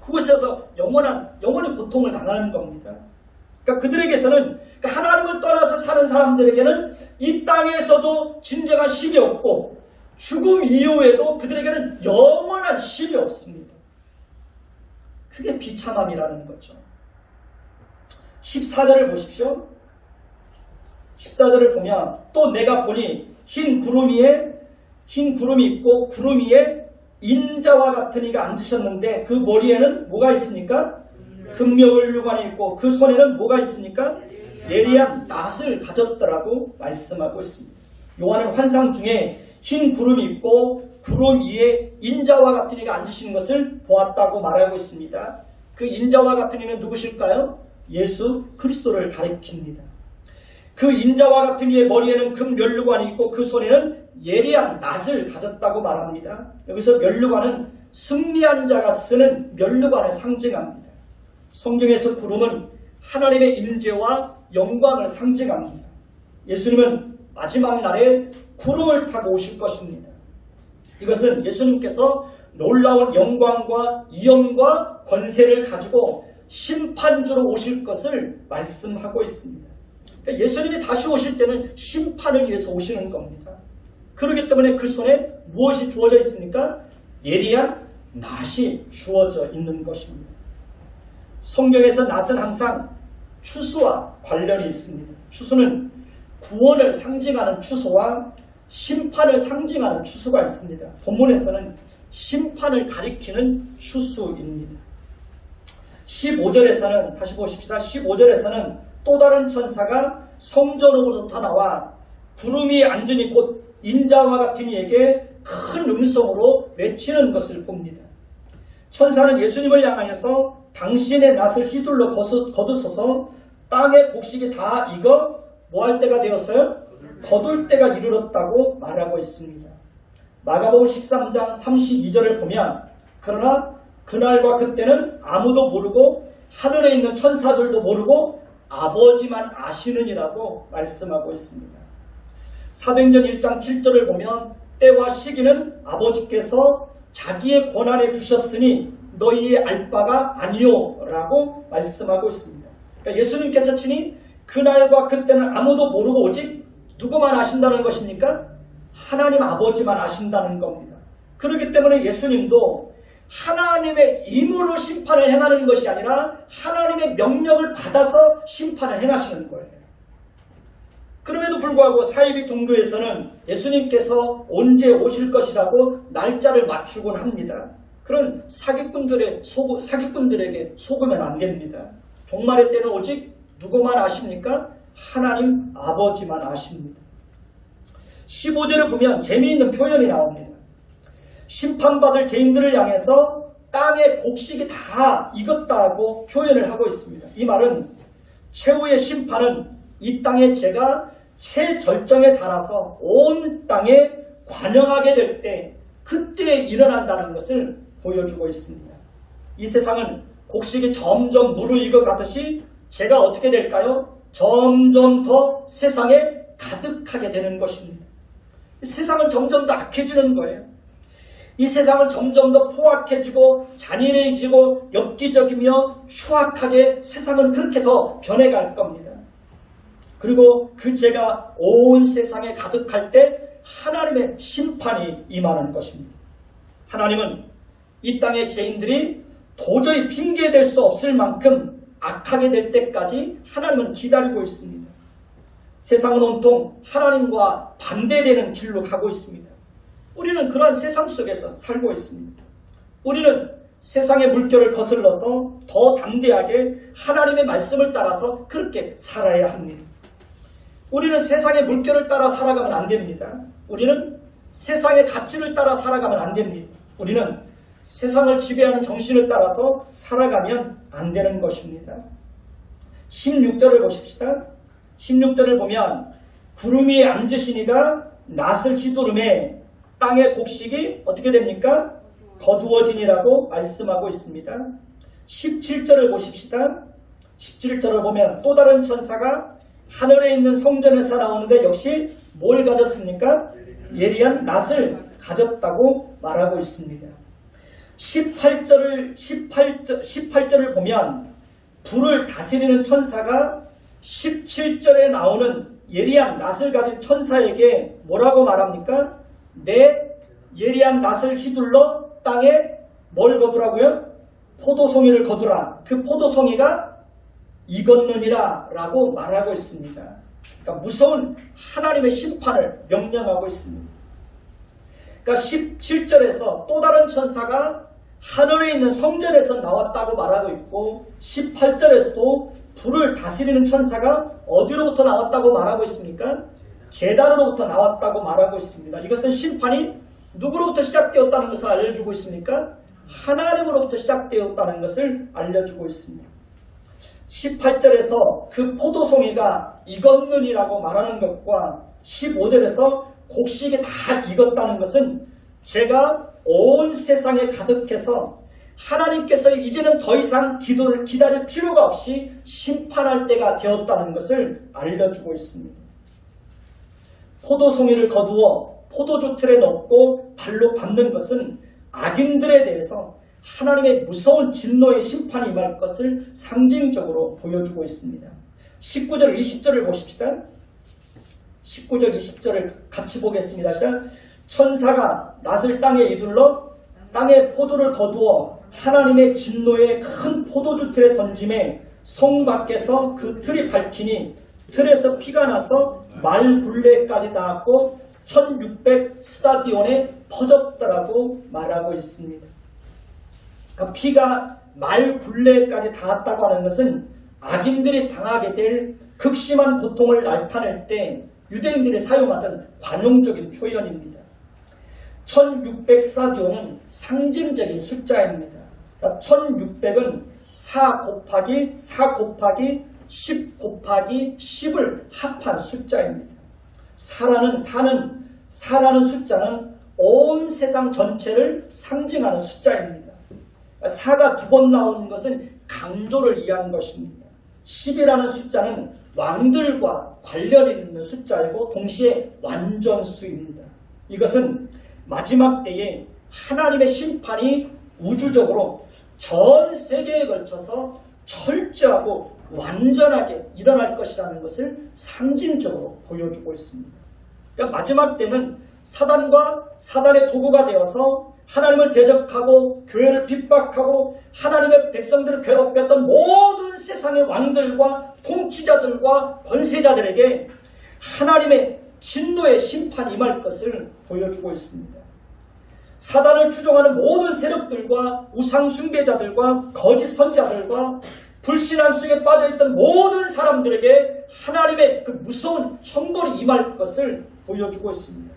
그곳에서 영원히 고통을 당하는 겁니다. 그러니까 그들에게서는 하나님을 떠나서 사는 사람들에게는 이 땅에서도 진정한 쉼이 없고 죽음 이후에도 그들에게는 영원한 쉼이 없습니다. 그게 비참함이라는 거죠. 14절을 보십시오. 14절을 보면 또 내가 보니 흰 구름 위에 있고 구름 위에 인자와 같은 이가 앉으셨는데 그 머리에는 뭐가 있습니까? 금며을류관이 있고 그 손에는 뭐가 있습니까? 예리한 낫을 가졌더라고 말씀하고 있습니다. 요한은 환상 중에 흰 구름이 있고 구름 위에 인자와 같은 이가 앉으신 것을 보았다고 말하고 있습니다. 그 인자와 같은 이는 누구실까요? 예수 그리스도를 가리킵니다. 그 인자와 같은 이의 머리에는 금면류관이 있고 그 손에는 예리한 낫을 가졌다고 말합니다. 여기서 면류관은 승리한 자가 쓰는 면류관을 상징합니다. 성경에서 구름은 하나님의 임재와 영광을 상징합니다. 예수님은 마지막 날에 구름을 타고 오실 것입니다. 이것은 예수님께서 놀라운 영광과 위엄과 권세를 가지고 심판주로 오실 것을 말씀하고 있습니다. 그러니까 예수님이 다시 오실 때는 심판을 위해서 오시는 겁니다. 그렇기 때문에 그 손에 무엇이 주어져 있습니까? 예리한 낫이 주어져 있는 것입니다. 성경에서 낫은 항상 추수와 관련이 있습니다. 추수는 구원을 상징하는 추수와 심판을 상징하는 추수가 있습니다. 본문에서는 심판을 가리키는 추수입니다. 15절에서는 다시 보십시다. 15절에서는 또 다른 천사가 성전으로부터 나와 구름이 앉으니 곧 인자와 같은 이에게 큰 음성으로 외치는 것을 봅니다. 천사는 예수님을 향하여서 당신의 낫을 휘둘러 거두소서 땅의 곡식이 다 익어 뭐 할 때가 되었어요? 거둘 때가 이르렀다고 말하고 있습니다. 마가복음 13장 32절을 보면 그러나 그날과 그때는 아무도 모르고 하늘에 있는 천사들도 모르고 아버지만 아시느니라고 말씀하고 있습니다. 사도행전 1장 7절을 보면 때와 시기는 아버지께서 자기의 권한에 두셨으니 너희의 알 바가 아니오 라고 말씀하고 있습니다. 그러니까 예수님께서 친히 그날과 그때는 아무도 모르고 오직 누구만 아신다는 것입니까? 하나님 아버지만 아신다는 겁니다. 그렇기 때문에 예수님도 하나님의 임으로 심판을 행하는 것이 아니라 하나님의 명령을 받아서 심판을 행하시는 거예요. 그럼에도 불구하고 사이비 종교에서는 예수님께서 언제 오실 것이라고 날짜를 맞추곤 합니다. 그런 사기꾼들에게 속으면 안 됩니다. 종말의 때는 오직 누구만 아십니까? 하나님 아버지만 아십니다. 15절을 보면 재미있는 표현이 나옵니다. 심판받을 죄인들을 향해서 땅의 곡식이 다 익었다고 표현을 하고 있습니다. 이 말은 최후의 심판은 이 땅의 죄가 최절정에 달아서 온 땅에 관영하게 될 때 그때에 일어난다는 것을 보여주고 있습니다. 이 세상은 곡식이 점점 무르익어 가듯이 죄가 어떻게 될까요? 점점 더 세상에 가득하게 되는 것입니다. 세상은 점점 더 악해지는 거예요. 이 세상은 점점 더 포악해지고 잔인해지고 엽기적이며 추악하게 세상은 그렇게 더 변해갈 겁니다. 그리고 그 죄가 온 세상에 가득할 때 하나님의 심판이 임하는 것입니다. 하나님은 이 땅의 죄인들이 도저히 핑계댈 수 없을 만큼 악하게 될 때까지 하나님은 기다리고 있습니다. 세상은 온통 하나님과 반대되는 길로 가고 있습니다. 우리는 그러한 세상 속에서 살고 있습니다. 우리는 세상의 물결을 거슬러서 더 담대하게 하나님의 말씀을 따라서 그렇게 살아야 합니다. 우리는 세상의 물결을 따라 살아가면 안 됩니다. 우리는 세상의 가치를 따라 살아가면 안 됩니다. 우리는 세상을 지배하는 정신을 따라서 살아가면 안 되는 것입니다. 16절을 보십시다. 16절을 보면 구름 위에 앉으시니가 낫을 휘두르매 땅의 곡식이 어떻게 됩니까? 거두어지니라고 말씀하고 있습니다. 17절을 보십시다. 17절을 보면 또 다른 천사가 하늘에 있는 성전에서 나오는데 역시 뭘 가졌습니까? 예리한 낫을 가졌다고 말하고 있습니다. 18절을 보면 불을 다스리는 천사가 17절에 나오는 예리한 낫을 가진 천사에게 뭐라고 말합니까? 내 예리한 낫을 휘둘러 땅에 뭘 거두라고요? 포도송이를 거두라. 그 포도송이가 익었느니라 라고 말하고 있습니다. 그러니까 무서운 하나님의 심판을 명령하고 있습니다. 그러니까 17절에서 또 다른 천사가 하늘에 있는 성전에서 나왔다고 말하고 있고 18절에서도 불을 다스리는 천사가 어디로부터 나왔다고 말하고 있습니까? 제단으로부터 나왔다고 말하고 있습니다. 이것은 심판이 누구로부터 시작되었다는 것을 알려주고 있습니까? 하나님으로부터 시작되었다는 것을 알려주고 있습니다. 18절에서 그 포도송이가 익었느니라고 말하는 것과 15절에서 곡식이 다 익었다는 것은 죄가 온 세상에 가득해서 하나님께서 이제는 더 이상 기도를 기다릴 필요가 없이 심판할 때가 되었다는 것을 알려주고 있습니다. 포도송이를 거두어 포도주 틀에 넣고 발로 밟는 것은 악인들에 대해서 하나님의 무서운 진노의 심판이 임할 것을 상징적으로 보여주고 있습니다. 19절 20절을 보십시다. 19절 20절을 같이 보겠습니다. 천사가 낫을 땅에 이둘러 땅에 포도를 거두어 하나님의 진노의 큰 포도주 틀에 던짐에 성 밖에서 그 틀이 밝히니 틀에서 피가 나서 말 굴레까지 닿았고 1600 스타디온에 퍼졌더라고 말하고 있습니다. 그러니까 피가 말 굴레까지 닿았다고 하는 것은 악인들이 당하게 될 극심한 고통을 나타낼 때 유대인들이 사용하던 관용적인 표현입니다. 1600 스타디온은 상징적인 숫자입니다. 그러니까 1600은 4 곱하기 4 곱하기 10 곱하기 10을 합한 숫자입니다. 4라는 숫자는 온 세상 전체를 상징하는 숫자입니다. 4가 두 번 나오는 것은 강조를 이해하는 것입니다. 10이라는 숫자는 왕들과 관련 있는 숫자이고 동시에 완전수입니다. 이것은 마지막 때에 하나님의 심판이 우주적으로 전 세계에 걸쳐서 철저하고 완전하게 일어날 것이라는 것을 상징적으로 보여주고 있습니다. 그러니까 마지막 때는 사단과 사단의 도구가 되어서 하나님을 대적하고 교회를 핍박하고 하나님의 백성들을 괴롭혔던 모든 세상의 왕들과 통치자들과 권세자들에게 하나님의 진노의 심판이 임할 것을 보여주고 있습니다. 사단을 추종하는 모든 세력들과 우상 숭배자들과 거짓 선지자들과 불신앙 속에 빠져있던 모든 사람들에게 하나님의 그 무서운 형벌이 임할 것을 보여주고 있습니다.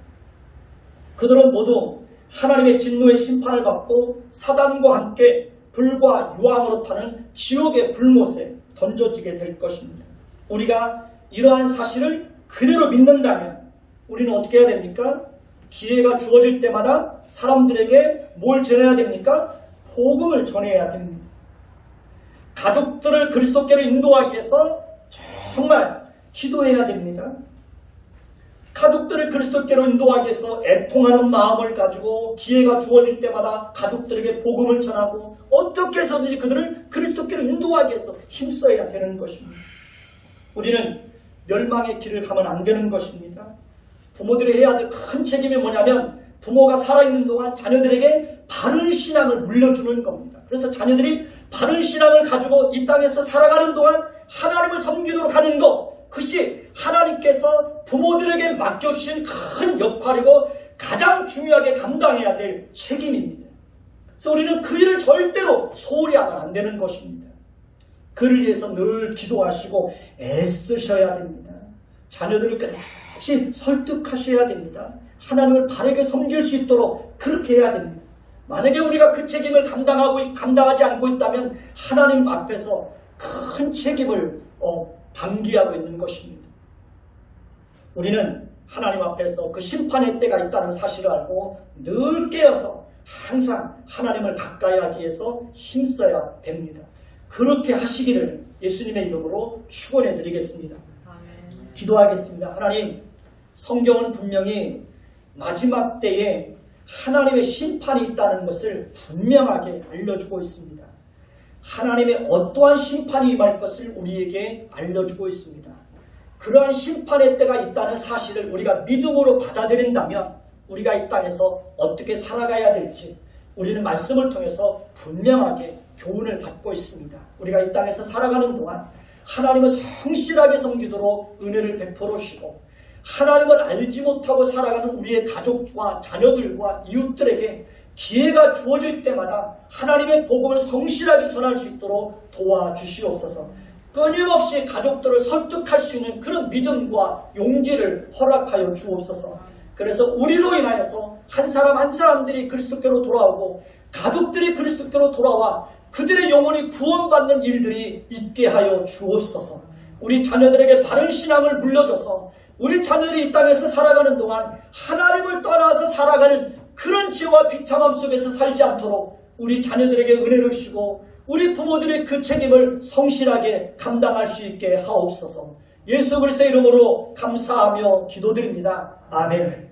그들은 모두 하나님의 진노의 심판을 받고 사단과 함께 불과 유황으로 타는 지옥의 불못에 던져지게 될 것입니다. 우리가 이러한 사실을 그대로 믿는다면 우리는 어떻게 해야 됩니까? 기회가 주어질 때마다 사람들에게 뭘 전해야 됩니까? 복음을 전해야 됩니다. 가족들을 그리스도께로 인도하기 위해서 정말 기도해야 됩니다. 가족들을 그리스도께로 인도하기 위해서 애통하는 마음을 가지고 기회가 주어질 때마다 가족들에게 복음을 전하고 어떻게 해서든지 그들을 그리스도께로 인도하기 위해서 힘써야 되는 것입니다. 우리는 멸망의 길을 가면 안 되는 것입니다. 부모들이 해야 될 큰 책임이 뭐냐면 부모가 살아있는 동안 자녀들에게 바른 신앙을 물려주는 겁니다. 그래서 자녀들이 바른 신앙을 가지고 이 땅에서 살아가는 동안 하나님을 섬기도록 하는 것, 그것이 하나님께서 부모들에게 맡겨주신 큰 역할이고 가장 중요하게 감당해야 될 책임입니다. 그래서 우리는 그 일을 절대로 소홀히 하면 안 되는 것입니다. 그를 위해서 늘 기도하시고 애쓰셔야 됩니다. 자녀들을 끊임없이 설득하셔야 됩니다. 하나님을 바르게 섬길 수 있도록 그렇게 해야 됩니다. 만약에 우리가 그 책임을 감당하지 않고 있다면 하나님 앞에서 큰 책임을 방기하고 있는 것입니다. 우리는 하나님 앞에서 그 심판의 때가 있다는 사실을 알고 늘 깨어서 항상 하나님을 가까이 하기 위해서 힘써야 됩니다. 그렇게 하시기를 예수님의 이름으로 축원해 드리겠습니다. 기도하겠습니다. 하나님, 성경은 분명히 마지막 때에 하나님의 심판이 있다는 것을 분명하게 알려주고 있습니다. 하나님의 어떠한 심판이 임할 것을 우리에게 알려주고 있습니다. 그러한 심판의 때가 있다는 사실을 우리가 믿음으로 받아들인다면 우리가 이 땅에서 어떻게 살아가야 될지 우리는 말씀을 통해서 분명하게 교훈을 받고 있습니다. 우리가 이 땅에서 살아가는 동안 하나님을 성실하게 섬기도록 은혜를 베풀어 주시고 하나님을 알지 못하고 살아가는 우리의 가족과 자녀들과 이웃들에게 기회가 주어질 때마다 하나님의 복음을 성실하게 전할 수 있도록 도와주시옵소서. 끊임없이 가족들을 설득할 수 있는 그런 믿음과 용기를 허락하여 주옵소서. 그래서 우리로 인하여서 한 사람 한 사람들이 그리스도께로 돌아오고 가족들이 그리스도께로 돌아와 그들의 영혼이 구원받는 일들이 있게 하여 주옵소서. 우리 자녀들에게 바른 신앙을 물려줘서 우리 자녀들이 이 땅에서 살아가는 동안 하나님을 떠나서 살아가는 그런 죄와 비참함 속에서 살지 않도록 우리 자녀들에게 은혜를 주시고 우리 부모들의 그 책임을 성실하게 감당할 수 있게 하옵소서. 예수 그리스도의 이름으로 감사하며 기도드립니다. 아멘.